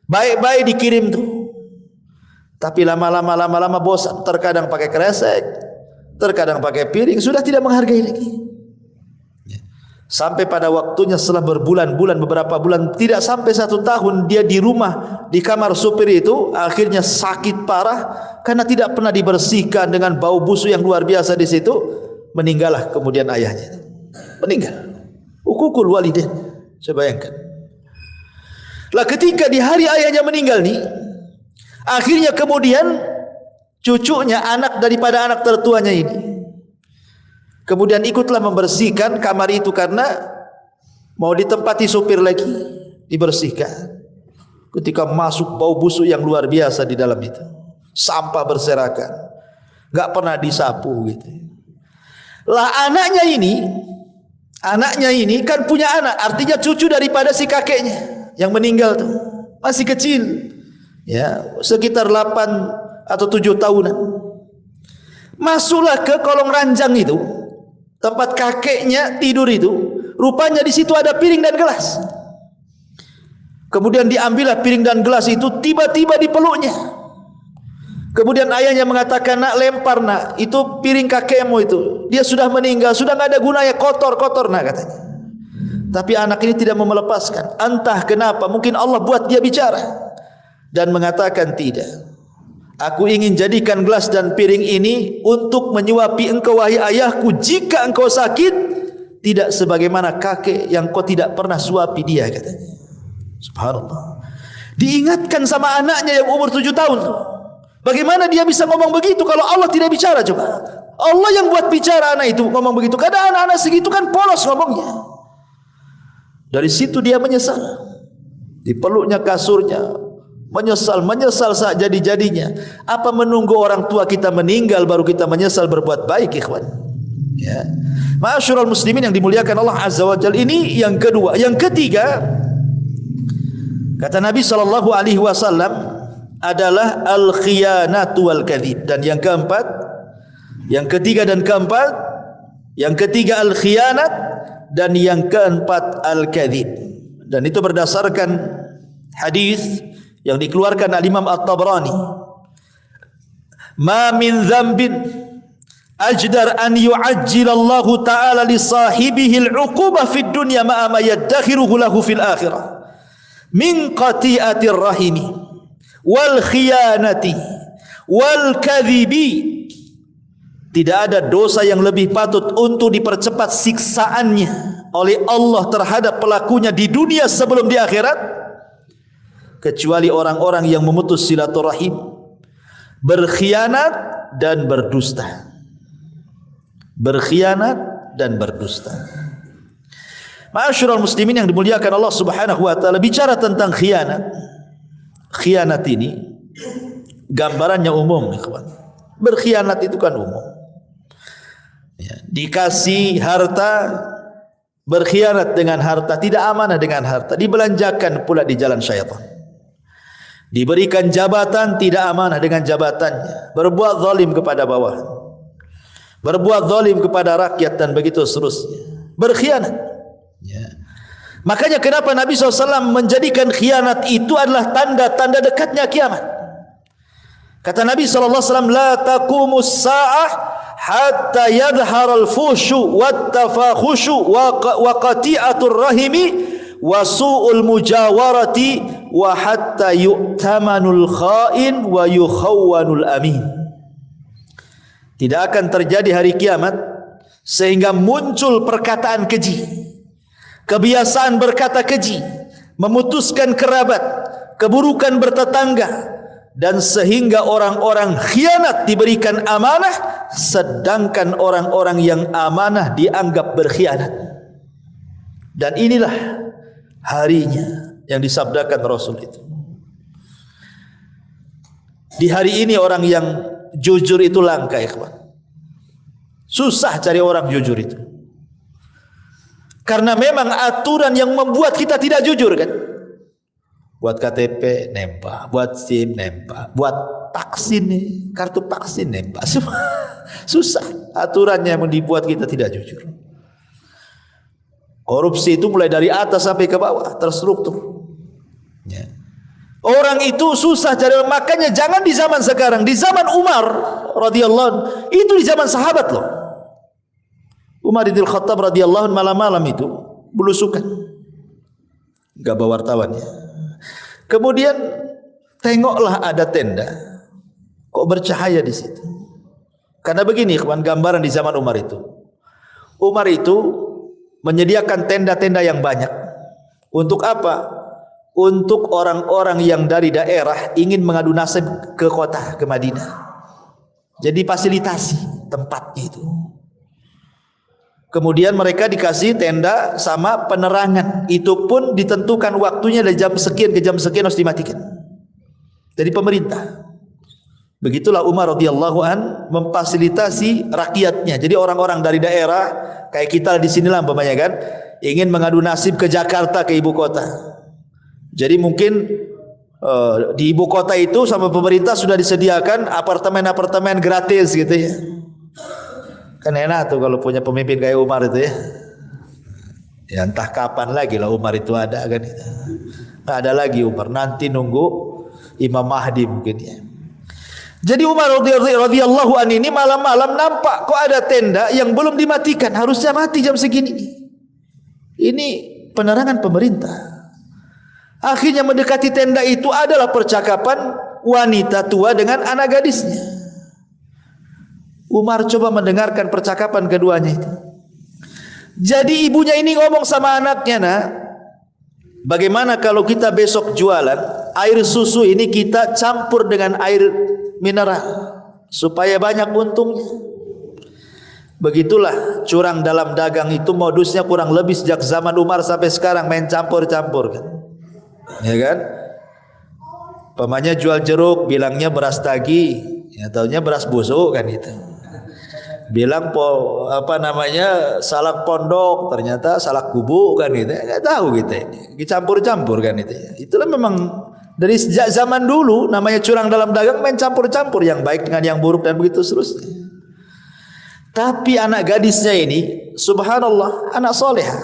Baik-baik dikirim tuh. Tapi lama-lama bosan. Terkadang pakai kresek, terkadang pakai piring, sudah tidak menghargai lagi. Ya. Sampai pada waktunya setelah berbulan-bulan, beberapa bulan, tidak sampai 1 tahun dia di rumah, di kamar supir itu, akhirnya sakit parah karena tidak pernah dibersihkan dengan bau busuk yang luar biasa di situ. Meninggallah kemudian ayahnya. Meninggal. Uququl walidain. Saya bayangkan. Lah ketika di hari ayahnya meninggal nih, akhirnya kemudian cucunya, anak daripada anak tertuanya ini, kemudian ikutlah membersihkan kamar itu karena mau ditempati supir lagi, dibersihkan. Ketika masuk, bau busuk yang luar biasa di dalam itu, sampah berserakan, enggak pernah disapu gitu. Lah anaknya ini kan punya anak, artinya cucu daripada si kakeknya yang meninggal tuh, masih kecil, ya sekitar 8 atau 7 tahunan. Masuklah ke kolong ranjang itu, tempat kakeknya tidur itu. Rupanya di situ ada piring dan gelas. Kemudian diambillah piring dan gelas itu, tiba-tiba dipeluknya. Kemudian ayahnya mengatakan, nak lempar nak, itu piring kakekmu itu, dia sudah meninggal, sudah tidak ada gunanya, kotor nak katanya. Tapi anak ini tidak mau melepaskan. Entah kenapa, mungkin Allah buat dia bicara dan mengatakan, tidak, aku ingin jadikan gelas dan piring ini untuk menyuapi engkau wahai ayahku jika engkau sakit, tidak sebagaimana kakek yang kau tidak pernah suapi dia, katanya. Subhanallah. Diingatkan sama anaknya yang umur 7 tahun. Bagaimana dia bisa ngomong begitu kalau Allah tidak bicara? Coba, Allah yang buat bicara anak itu ngomong begitu. Kadang anak-anak segitu kan polos ngomongnya. Dari situ dia menyesal, dipeluknya kasurnya, menyesal saat jadi-jadinya. Apa menunggu orang tua kita meninggal baru kita menyesal berbuat baik, ikhwan? Ya, ma'asyiral muslimin yang dimuliakan Allah Azza wa Jalla, ini yang kedua. Yang ketiga, kata Nabi sallallahu alaihi wasallam, adalah al-khiyanatu wal kadhib. Dan yang keempat, yang ketiga dan keempat, yang ketiga al-khiyanat dan yang keempat al-kadhib. Dan itu berdasarkan hadis yang dikeluarkan al-Imam At-Tabrani. Ma min dzambin ajdar an yu'ajjilallahu ta'ala li sahibihi al-'uqubah fid dunya ma'a ma yaddakhiruhu lahu fil akhirah min qati'atir rahimi wal khiyanati wal kadhibi. Tidak ada dosa yang lebih patut untuk dipercepat siksaannya oleh Allah terhadap pelakunya di dunia sebelum di akhirat, kecuali orang-orang yang memutus silaturahim, berkhianat dan berdusta. Berkhianat dan berdusta. Ma'asyiral muslimin yang dimuliakan Allah Subhanahu wa taala, bicara tentang khianat. Khianat ini gambarannya umum, ikhwan. Berkhianat itu kan umum. Ya, dikasih harta, berkhianat dengan harta, tidak amanah dengan harta, dibelanjakan pula di jalan syaitan. Diberikan jabatan, tidak amanah dengan jabatannya, berbuat zalim kepada bawahan, berbuat zalim kepada rakyat, dan begitu seterusnya. Berkhianat. Ya. Makanya kenapa Nabi SAW menjadikan khianat itu adalah tanda-tanda dekatnya kiamat. Kata Nabi SAW, la taqumus sa'ah hatta yadhhar al-fushu wat-tafakhushu wa qati'atur rahimi wa su'ul mujawarati wa hatta yu'tamanul kha'in wa yukhawwanul amin. Tidak akan terjadi hari kiamat sehingga muncul perkataan keji, kebiasaan berkata keji, memutuskan kerabat, keburukan bertetangga, dan sehingga orang-orang khianat diberikan amanah, sedangkan orang-orang yang amanah dianggap berkhianat. Dan inilah harinya yang disabdakan Rasul itu. Di hari ini orang yang jujur itu langka, ikhwan. Susah cari orang jujur itu. Karena memang aturan yang membuat kita tidak jujur, kan? Buat KTP nempel, buat SIM nempel, buat vaksin nih, kartu vaksin nempel. Susah aturannya yang dibuat kita tidak jujur. Korupsi itu mulai dari atas sampai ke bawah, terstruktur. Ya. Orang itu susah cari, makanya jangan di zaman sekarang, di zaman Umar radhiyallahu anhu, itu di zaman sahabat loh. Umar bin Khattab radhiyallahu anhu malam-malam itu belusukan, enggak bawa wartawannya. Kemudian tengoklah ada tenda, kok bercahaya di situ. Karena begini, kawan, gambaran di zaman Umar itu. Umar itu menyediakan tenda-tenda yang banyak. Untuk apa? Untuk orang-orang yang dari daerah ingin mengadu nasib ke kota, ke Madinah. Jadi fasilitasi tempatnya itu. Kemudian mereka dikasih tenda sama penerangan. Itu pun ditentukan waktunya dari jam sekian ke jam sekian harus dimatikan. Dari pemerintah. Begitulah Umar radhiyallahu an memfasilitasi rakyatnya. Jadi orang-orang dari daerah kayak kita di sinilah umpamanya kan, ingin mengadu nasib ke Jakarta, ke ibu kota. Jadi mungkin di ibu kota itu sama pemerintah sudah disediakan apartemen-apartemen gratis gitu ya. Kan enak tuh kalau punya pemimpin kayak Umar itu ya. Ya entah kapan lagi lah Umar itu ada kan. Nggak ada lagi Umar, nanti nunggu Imam Mahdi mungkin ya. Jadi Umar radhiyallahu an ini malam-malam nampak kok ada tenda yang belum dimatikan, harusnya mati jam segini. Ini penerangan pemerintah. Akhirnya mendekati tenda itu adalah percakapan wanita tua dengan anak gadisnya. Umar coba mendengarkan percakapan keduanya itu. Jadi ibunya ini ngomong sama anaknya, "Nak, bagaimana kalau kita besok jualan air susu ini kita campur dengan air mineral supaya banyak untungnya?" Begitulah curang dalam dagang itu modusnya kurang lebih sejak zaman Umar sampai sekarang, main campur-campur kan. Ya kan? Pemanya jual jeruk bilangnya beras tagi, ya taunya beras busuk kan itu. Bilang salak pondok, ternyata salak bubuk kan gitu. Enggak tahu gitu ini. Dicampur-campur kan itu. Itulah memang dari sejak zaman dulu namanya curang dalam dagang, main campur-campur yang baik dengan yang buruk dan begitu seterusnya. Tapi anak gadisnya ini subhanallah anak solehah.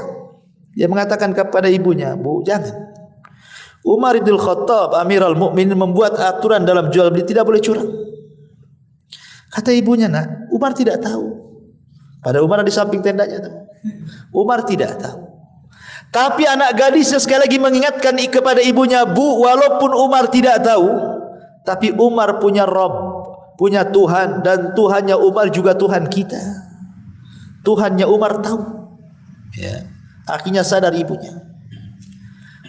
Dia mengatakan kepada ibunya, "Bu, jangan. Umar bin Khattab Amirul Mukminin membuat aturan dalam jual beli tidak boleh curang." Kata ibunya, "Nak, Umar tidak tahu." Pada Umar di samping tendanya tuh. Umar tidak tahu. Tapi anak gadisnya sekali lagi mengingatkan kepada ibunya, "Bu, walaupun Umar tidak tahu, tapi Umar punya Rabb, punya Tuhan, dan Tuhannya Umar juga Tuhan kita. Tuhannya Umar tahu." Ya. Akhirnya sadar ibunya.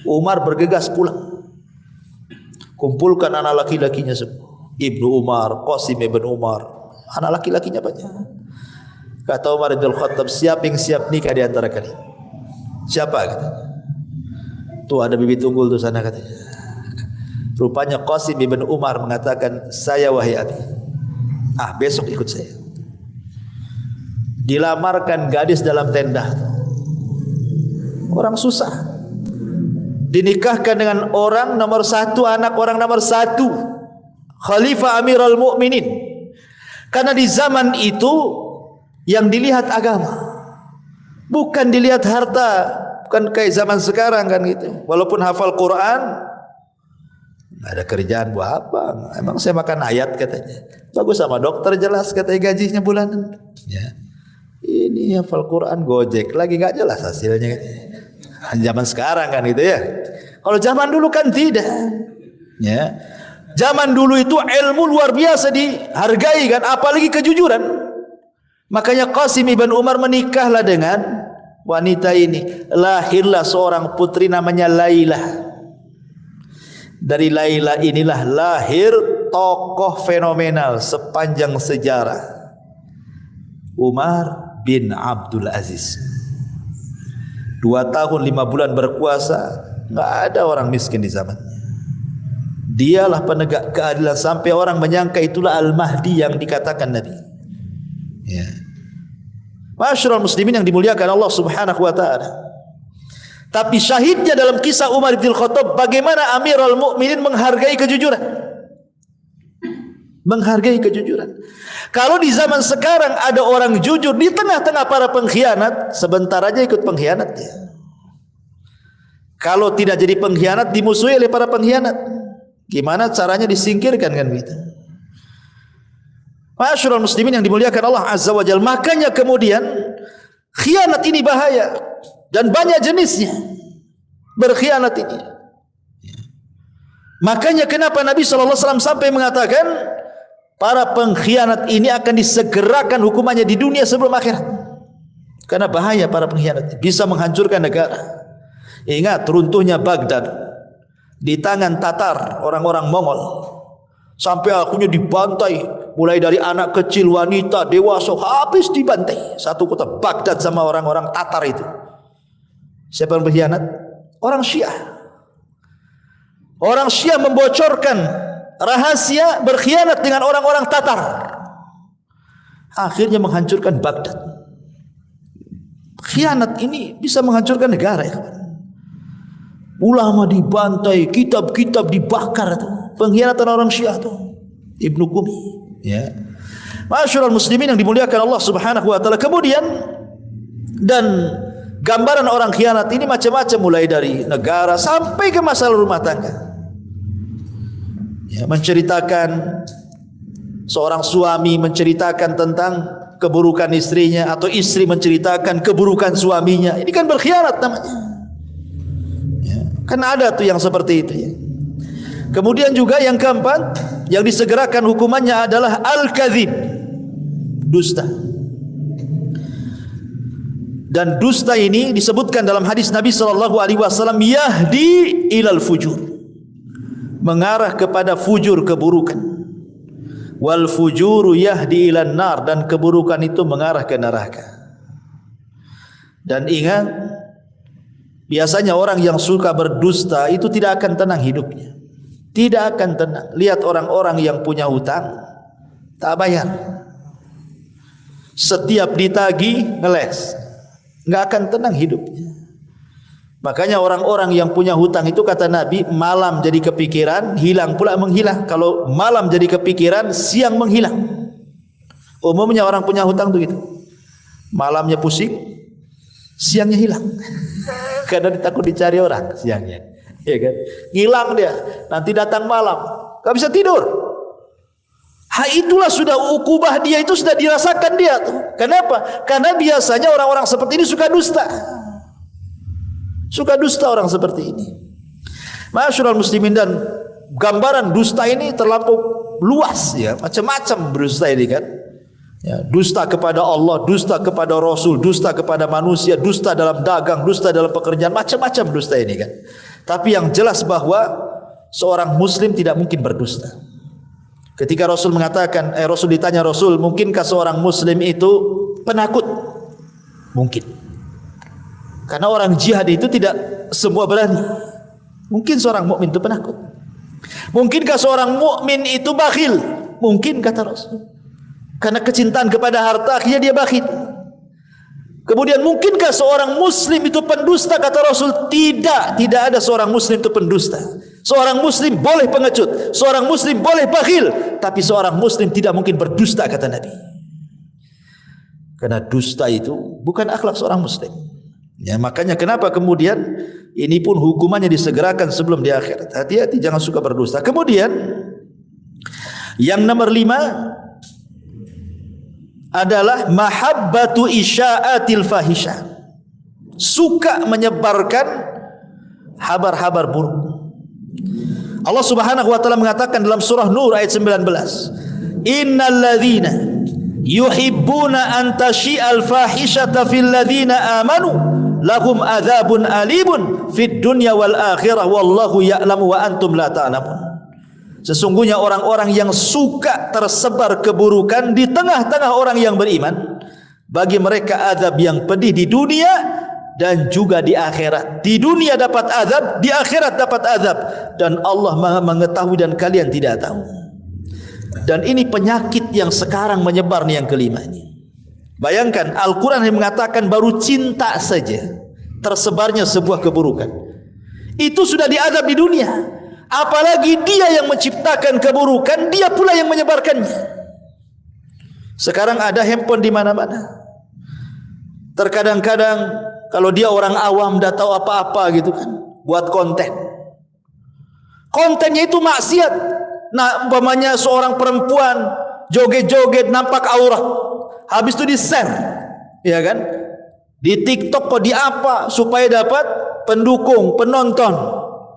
Umar bergegas pulang. Kumpulkan anak laki-lakinya semua. Ibnu Umar, Qasim ibn Umar, anak laki-lakinya banyak. Kata Umar bin Khattab, "Siapa yang siap nikah di antara kalian?" "Siapa?" katanya. "Tuh ada bibit unggul tuh sana," katanya. Rupanya Qasim ibn Umar mengatakan, "Saya wahai abi. Besok ikut saya." Dilamarkan gadis dalam tenda. Orang susah. Dinikahkan dengan orang nomor satu, anak orang nomor satu, Khalifah Amirul Mukminin. Karena di zaman itu yang dilihat agama, bukan dilihat harta. Bukan kayak zaman sekarang kan gitu. Walaupun hafal Quran, nggak ada kerjaan buat apa? Emang saya makan ayat katanya. Bagus sama dokter jelas katanya gajinya bulanan. Ya. Ini hafal Quran gojek lagi nggak jelas hasilnya. Zaman sekarang kan gitu ya. Kalau zaman dulu kan tidak. Ya. Zaman dulu itu ilmu luar biasa dihargai kan, apalagi kejujuran. Makanya Qasim ibn Umar menikahlah dengan wanita ini. Lahirlah seorang putri namanya Lailah. Dari Lailah inilah lahir tokoh fenomenal sepanjang sejarah, Umar bin Abdul Aziz. 2 tahun 5 bulan berkuasa, nggak ada orang miskin di zamannya. Dialah penegak keadilan sampai orang menyangka itulah Al-Mahdi yang dikatakan Nabi. Ya. Masyarul muslimin yang dimuliakan Allah Subhanahu wa taala. Tapi syahidnya dalam kisah Umar bin Khattab bagaimana Amirul Mukminin menghargai kejujuran. Menghargai kejujuran. Kalau di zaman sekarang ada orang jujur di tengah-tengah para pengkhianat, sebentar aja ikut pengkhianat dia. Kalau tidak jadi pengkhianat, dimusuhi oleh para pengkhianat. Gimana caranya disingkirkan kan gitu. Masyarul muslimin yang dimuliakan Allah Azza wa Jalla. Makanya kemudian khianat ini bahaya dan banyak jenisnya. Berkhianat ini. Makanya kenapa Nabi SAW sampai mengatakan para pengkhianat ini akan disegerakan hukumannya di dunia sebelum akhirat. Karena bahaya para pengkhianat, bisa menghancurkan negara. Ingat runtuhnya Baghdad di tangan Tatar, orang-orang Mongol. Sampai akhirnya dibantai, mulai dari anak kecil, wanita, dewasa, habis dibantai. Satu kota Baghdad sama orang-orang Tatar itu. Siapa yang berkhianat? Orang Syiah. Orang Syiah membocorkan rahasia, berkhianat dengan orang-orang Tatar. Akhirnya menghancurkan Baghdad. Khianat ini bisa menghancurkan negara, ya. Ulama dibantai, kitab-kitab dibakar itu. Pengkhianatan orang Syiah itu. Ibnu Qumi, ya. Masyaallah muslimin yang dimuliakan Allah Subhanahu wa taala. Kemudian dan gambaran orang khianat ini macam-macam, mulai dari negara sampai ke masalah rumah tangga. Ya, menceritakan seorang suami menceritakan tentang keburukan istrinya, atau istri menceritakan keburukan suaminya. Ini kan berkhianat namanya. Ya, kan ada tuh yang seperti itu, ya. Kemudian juga yang keempat, yang disegerakan hukumannya adalah al-kadzib, dusta. Dan dusta ini disebutkan dalam hadis Nabi sallallahu alaihi wasallam, yahdi ilal fujur, mengarah kepada fujur, keburukan. Wal fujuru yahdi ilan nar, dan keburukan itu mengarah ke neraka. Dan ingat, biasanya orang yang suka berdusta itu tidak akan tenang hidupnya. Tidak akan tenang. Lihat orang-orang yang punya hutang tak bayar, setiap ditagih ngeles, enggak akan tenang hidupnya. Makanya orang-orang yang punya hutang itu, kata Nabi, malam jadi kepikiran, hilang pula menghilang. Kalau malam jadi kepikiran, siang menghilang. Umumnya orang punya hutang itu gitu. Malamnya pusing, siangnya hilang. Karena takut dicari orang siangnya. Ya kan? Hilang dia, nanti datang malam, gak bisa tidur. Itulah sudah ukubah dia, itu sudah dirasakan dia tuh. Kenapa? Karena biasanya orang-orang seperti ini suka dusta. Suka dusta orang seperti ini. Masyaallah muslimin, dan gambaran dusta ini terlampau luas, ya. Macam-macam dusta ini kan. Ya, dusta kepada Allah, dusta kepada Rasul, dusta kepada manusia, dusta dalam dagang, dusta dalam pekerjaan, macam-macam dusta ini kan. Tapi yang jelas bahwa seorang muslim tidak mungkin berdusta. Ketika Rasul mengatakan, Rasul ditanya, Rasul, mungkinkah seorang muslim itu penakut? Mungkin. Karena orang jihad itu tidak semua berani. Mungkin seorang mukmin itu penakut. Mungkinkah seorang mukmin itu bakhil? Mungkin, kata Rasul. Karena kecintaan kepada harta akhirnya dia bakhil. Kemudian mungkinkah seorang muslim itu pendusta? Kata Rasul, tidak. Tidak ada seorang muslim itu pendusta. Seorang muslim boleh pengecut, seorang muslim boleh bakhil, tapi seorang muslim tidak mungkin berdusta, kata Nabi. Karena dusta itu bukan akhlak seorang muslim. Ya, makanya kenapa kemudian ini pun hukumannya disegerakan sebelum di akhirat. Hati-hati, jangan suka berdusta. Kemudian yang nomor 5 adalah mahabbatu isya'atil fahisyah, suka menyebarkan habar-habar buruk. Allah Subhanahu wa taala mengatakan dalam surah Nur ayat 19, innal ladzina yuhibbuna an tashi'al fahishata fil ladzina amanu lahum adzabun alimun fid dunya wal akhirah wallahu ya'lamu wa antum la ta'lamun. Sesungguhnya orang-orang yang suka tersebar keburukan di tengah-tengah orang yang beriman, bagi mereka azab yang pedih di dunia dan juga di akhirat. Di dunia dapat azab, di akhirat dapat azab, dan Allah Maha mengetahui dan kalian tidak tahu. Dan ini penyakit yang sekarang menyebar nih, yang kelima ini. Bayangkan, Al-Quran yang mengatakan baru cinta saja tersebarnya sebuah keburukan, itu sudah diazab di dunia. Apalagi dia yang menciptakan keburukan, dia pula yang menyebarkannya. Sekarang ada handphone di mana-mana. Terkadang-kadang kalau dia orang awam, tidak tahu apa-apa gitu kan, buat konten. Kontennya itu maksiat. Nah, umpamanya seorang perempuan joget-joget nampak aurat, habis itu di-share, ya kan? Di TikTok kok di apa supaya dapat pendukung, penonton,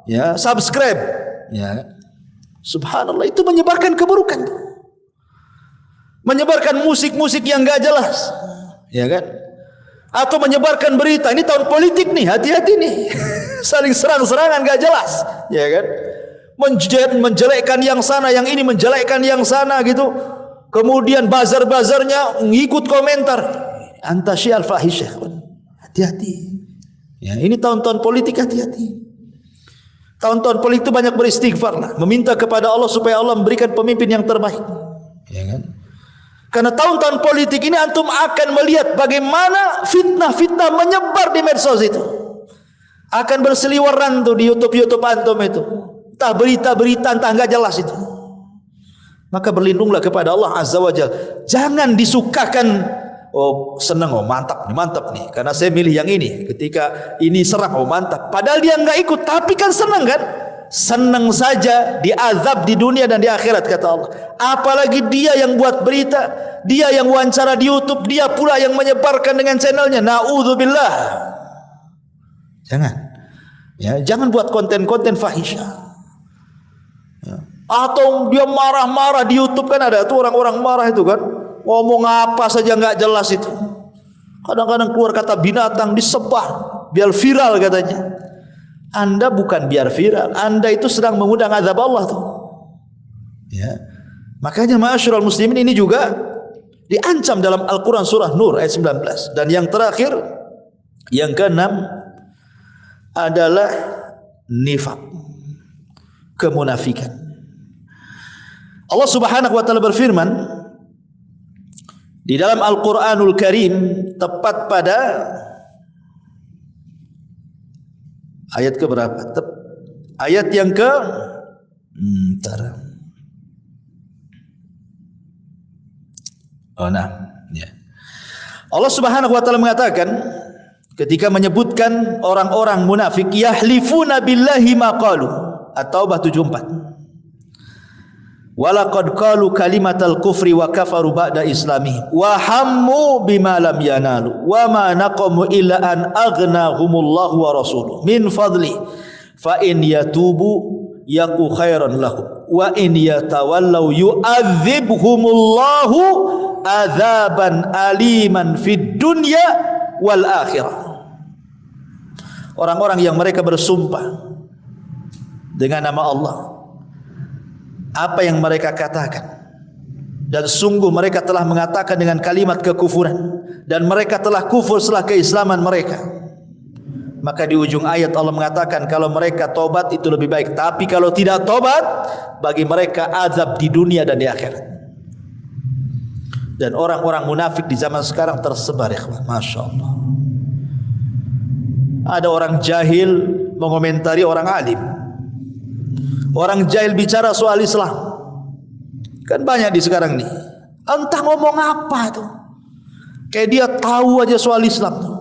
ya, subscribe, ya. Subhanallah, itu menyebarkan keburukan. Menyebarkan musik-musik yang enggak jelas, ya kan? atau menyebarkan berita. Ini tahun politik nih, hati-hati nih. Saling serang-serangan gak jelas, ya kan? Menjelekkan yang sana, yang ini menjelekkan yang sana gitu. Kemudian bazar-bazarnya ngikut komentar. Anta syi'al fahisyah. Hati-hati. Ya, ini tahun-tahun politik, hati-hati. Tahun-tahun politik itu banyak beristighfar lah, meminta kepada Allah supaya Allah memberikan pemimpin yang terbaik. Ya kan? Karena tahun-tahun politik ini antum akan melihat bagaimana fitnah-fitnah menyebar di medsos itu. Akan berseliweran tuh di YouTube antum itu. Entah berita-berita entah enggak jelas itu. Maka berlindunglah kepada Allah Azza wa Jalla. Jangan disukakan, oh senang, oh mantap nih, karena saya milih yang ini. Ketika ini serang, oh mantap. Padahal dia enggak ikut, tapi kan senang kan? Senang saja diazab di dunia dan di akhirat kata Allah. Apalagi dia yang buat berita, dia yang wawancara di YouTube, dia pula yang menyebarkan dengan channelnya. Na'udzubillah. Jangan. Ya, jangan buat konten-konten fahisyah. Ya. Atau dia marah-marah di YouTube, kan ada tuh orang-orang marah itu kan, ngomong apa saja nggak jelas itu. Kadang-kadang keluar kata binatang disebar biar viral katanya. Anda bukan biar viral, Anda itu sedang mengundang azab Allah tuh. Ya. Makanya ma'asyiral muslimin ini juga diancam dalam Al-Qur'an surah Nur ayat 19. Dan yang terakhir, yang keenam adalah nifaq, kemunafikan. Allah Subhanahu wa taala berfirman di dalam Al-Qur'anul Karim, tepat pada ayat ke berapa? Ayat yang ke ya. Allah Subhanahu wa taala mengatakan ketika menyebutkan orang-orang munafik, yahlifuna billahi ma qalu. At-Taubah 74. Walaqad qalu kalimatal kufri wa kafaru ba'da islamihim wa hammu bima lam yanalu wa ma naqamu illa an aghnahumullahu wa rasuluhu min fadli fa in yatubu yaku khairan lahum wa in yatawallaw yu'adzibhumullahu adzaban aliman fid dunya wal akhirah. Orang-orang yang mereka bersumpah dengan nama Allah, apa yang mereka katakan, dan sungguh mereka telah mengatakan dengan kalimat kekufuran, dan mereka telah kufur setelah keislaman mereka. Maka di ujung ayat Allah mengatakan kalau mereka tobat itu lebih baik, tapi kalau tidak tobat bagi mereka azab di dunia dan di akhirat. Dan orang-orang munafik di zaman sekarang tersebar, ikhwan, masya Allah. Ada orang jahil mengomentari orang alim. Orang jahil bicara soal Islam, kan banyak di sekarang nih. Entah ngomong apa tuh, kayak dia tahu aja soal Islam tuh.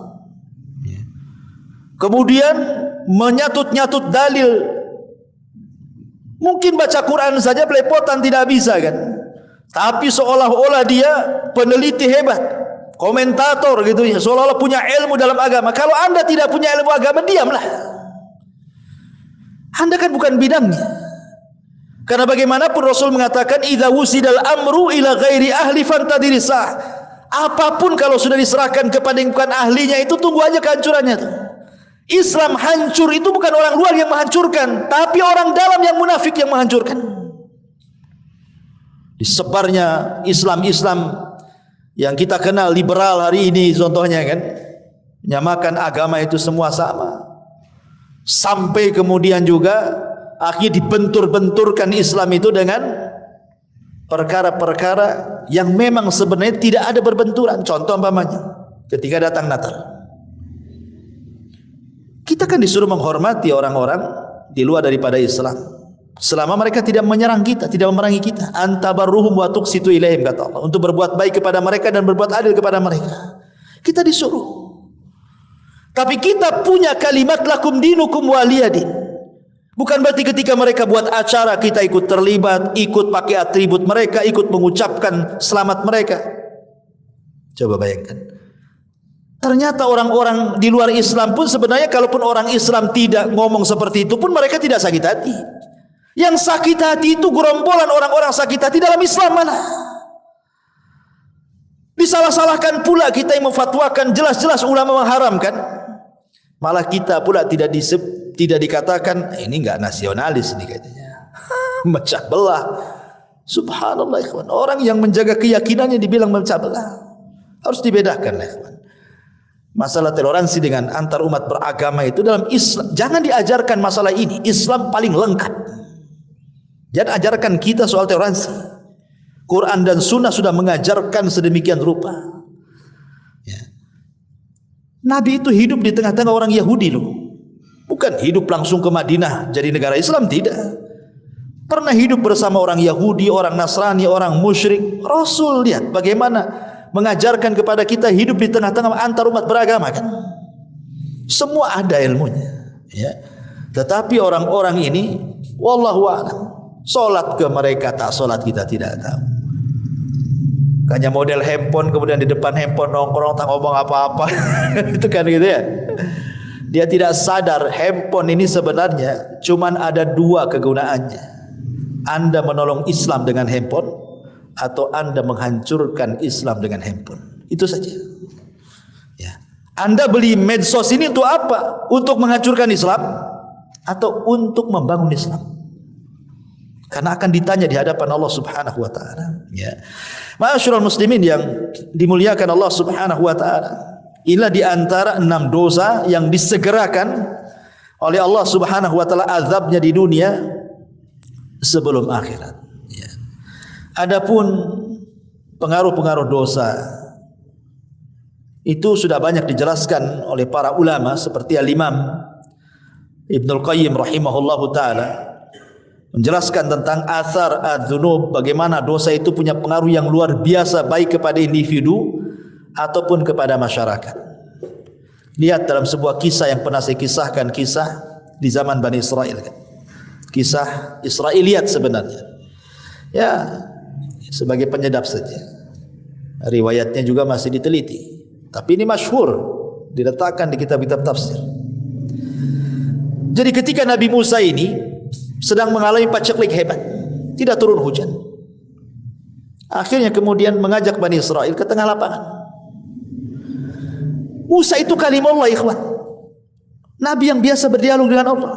Kemudian menyatut-nyatut dalil. Mungkin baca Quran saja belepotan tidak bisa kan, tapi seolah-olah dia peneliti hebat, komentator gitu ya, seolah-olah punya ilmu dalam agama. Kalau anda tidak punya ilmu agama, diamlah. Anda kan bukan bidangnya. Karena bagaimanapun Rasul mengatakan idza wusidal amru ila ghairi ahli fantadirisah. Apapun kalau sudah diserahkan kepada yang bukan ahlinya, itu tunggu aja kehancurannya tuh. Islam hancur itu bukan orang luar yang menghancurkan, tapi orang dalam yang munafik yang menghancurkan. Disebarnya Islam-Islam yang kita kenal liberal hari ini contohnya kan, menyamakan agama itu semua sama. Sampai kemudian juga akhirnya dibentur-benturkan Islam itu dengan perkara-perkara yang memang sebenarnya tidak ada berbenturan. Contoh umpamanya ketika datang Natal, kita kan disuruh menghormati orang-orang di luar daripada Islam selama mereka tidak menyerang kita, tidak memerangi kita. Antabarruhum wa tuqsitu ilaihim, kata Allah, untuk berbuat baik kepada mereka dan berbuat adil kepada mereka. Kita disuruh. Tapi kita punya kalimat lakum dinukum waliyadin. Bukan berarti ketika mereka buat acara kita ikut terlibat, ikut pakai atribut mereka, ikut mengucapkan selamat mereka. Coba bayangkan. Ternyata orang-orang di luar Islam pun sebenarnya kalaupun orang Islam tidak ngomong seperti itu pun mereka tidak sakit hati. Yang sakit hati itu gerombolan orang-orang sakit hati dalam Islam mana? Di Disalah-salahkan pula kita yang memfatwakan jelas-jelas ulama mengharamkan. Malah kita pula tidak dikatakan ini enggak nasionalis nih katanya. Mecah belah. Subhanallah ikhwan. Orang yang menjaga keyakinannya dibilang mecah belah. Harus dibedakan ikhwan. Masalah toleransi dengan antar umat beragama itu dalam Islam. Jangan diajarkan masalah ini. Islam paling lengkap. Jangan ajarkan kita soal toleransi. Quran dan Sunnah sudah mengajarkan sedemikian rupa. Ya. Nabi itu hidup di tengah-tengah orang Yahudi loh. Bukan hidup langsung ke Madinah jadi negara Islam, tidak. Pernah hidup bersama orang Yahudi, orang Nasrani, orang musyrik. Rasul lihat bagaimana mengajarkan kepada kita hidup di tengah-tengah antar umat beragama kan. Semua ada ilmunya, ya. Tetapi orang-orang ini wallahu a'lam, solat ke mereka tak solat kita tidak tahu. Hanya model handphone, kemudian di depan handphone nongkrong tak ngomong apa-apa. Itu kan gitu ya. Dia tidak sadar handphone ini sebenarnya cuman ada dua kegunaannya. Anda menolong Islam dengan handphone atau Anda menghancurkan Islam dengan handphone. Itu saja. Ya. Anda beli medsos ini untuk apa? Untuk menghancurkan Islam atau untuk membangun Islam? Karena akan ditanya di hadapan Allah Subhanahu wa taala, ya. Ma'asyiral muslimin yang dimuliakan Allah Subhanahu wa taala. Inilah di antara 6 dosa yang disegerakan oleh Allah Subhanahu wa taala azabnya di dunia sebelum akhirat, ya. Adapun pengaruh-pengaruh dosa itu sudah banyak dijelaskan oleh para ulama seperti Al-Imam Ibnul Qayyim rahimahullahu taala menjelaskan tentang athar adzunub, bagaimana dosa itu punya pengaruh yang luar biasa baik kepada individu ataupun kepada masyarakat. Lihat dalam sebuah kisah yang pernah saya kisahkan, kisah di zaman Bani Israel kan. Kisah Israiliyat sebenarnya. Ya, sebagai penyedap saja. Riwayatnya juga masih diteliti. Tapi ini masyhur, diletakkan di kitab-kitab tafsir. Jadi ketika Nabi Musa ini sedang mengalami paceklik hebat, tidak turun hujan. Akhirnya kemudian mengajak Bani Israel ke tengah lapangan. Musa itu kalimullah ikhwan, Nabi yang biasa berdialog dengan Allah.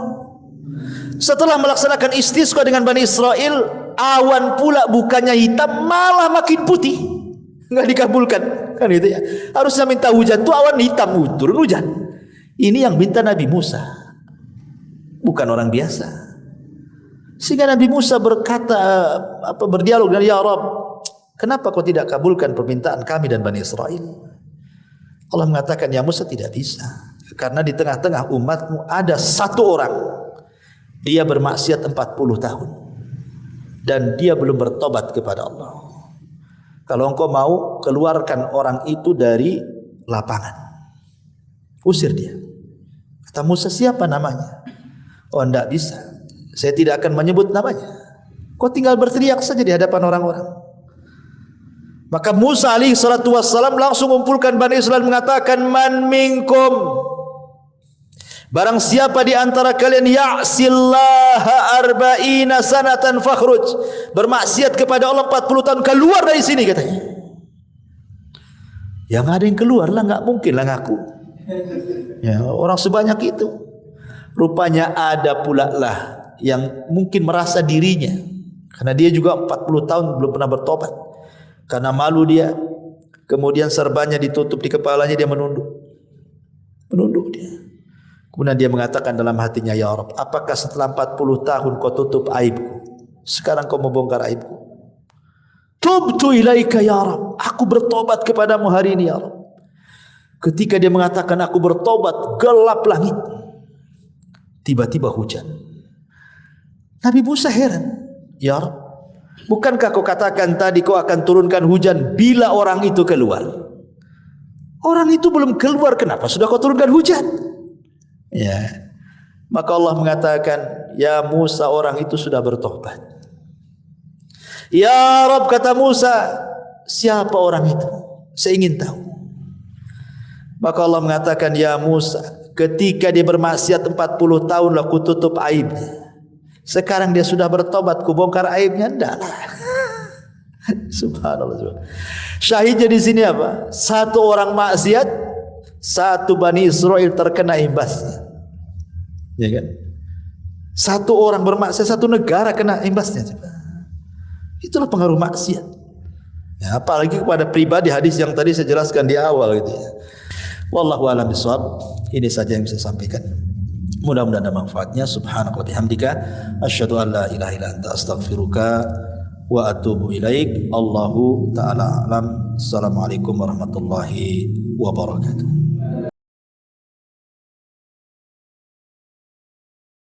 Setelah melaksanakan istisqa dengan Bani Israel, awan pula bukannya hitam malah makin putih. Enggak dikabulkan kan itu ya. Harusnya minta hujan tuh awan hitam, turun hujan. Ini yang minta Nabi Musa, bukan orang biasa. Sehingga Nabi Musa berkata, berdialog dengan, ya Rabb, kenapa kau tidak kabulkan permintaan kami dan Bani Israel? Allah mengatakan, ya Musa tidak bisa. Karena di tengah-tengah umatmu ada satu orang, dia bermaksiat 40 tahun. Dan dia belum bertobat kepada Allah. Kalau engkau mau, keluarkan orang itu dari lapangan. Usir dia. Kata Musa, siapa namanya? Oh, tidak bisa. Saya tidak akan menyebut namanya. Kau tinggal berteriak saja di hadapan orang-orang. Maka Musa alaihi salatu wassalam langsung mengumpulkan Bani Israel mengatakan, man minkum, barang siapa di antara kalian ya'sillaha arba'ina sanatan fakhruj, bermaksiat kepada Allah 40 tahun, keluar dari sini katanya. Yang ada yang keluar lah, enggak mungkin lah ngaku. Ya, orang sebanyak itu. Rupanya ada pula lah yang mungkin merasa dirinya, karena dia juga 40 tahun belum pernah bertobat. Karena malu dia, kemudian serbannya ditutup di kepalanya, dia menunduk dia. Kemudian dia mengatakan dalam hatinya, ya Rabb, apakah setelah 40 tahun kau tutup aibku, sekarang kau mau bongkar aibku? Tubtu ilaika ya Rabb, aku bertobat kepadamu hari ini ya Rabb. Ketika dia mengatakan aku bertobat, gelap langit, tiba-tiba hujan. Nabi Musa heran, ya Rabb, bukankah kau katakan tadi kau akan turunkan hujan bila orang itu keluar? Orang itu belum keluar, kenapa sudah kau turunkan hujan? Ya. Maka Allah mengatakan, ya Musa, orang itu sudah bertobat. Ya Rabb, kata Musa, siapa orang itu? Saya ingin tahu. Maka Allah mengatakan, ya Musa, ketika dia bermaksiat 40 tahun lah ku tutup aibnya. Sekarang dia sudah bertobat, ku bongkar aibnya? Enggak lah. Subhanallah. Syahidnya di sini apa? Satu orang maksiat, satu Bani Israel terkena imbasnya. Ya kan? Satu orang bermaksiat, satu negara kena imbasnya. Itulah pengaruh maksiat. Ya, apalagi kepada pribadi, hadis yang tadi saya jelaskan di awal gitu ya. Wallahu a'lam bishawab. Ini saja yang bisa saya sampaikan. Mudah-mudahan ada manfaatnya. Subhanaka wa bihamdika asyhadu an la ilaha illa anta astaghfiruka wa atubu ilaik. Allahu ta'ala alam. Assalamualaikum warahmatullahi wabarakatuh.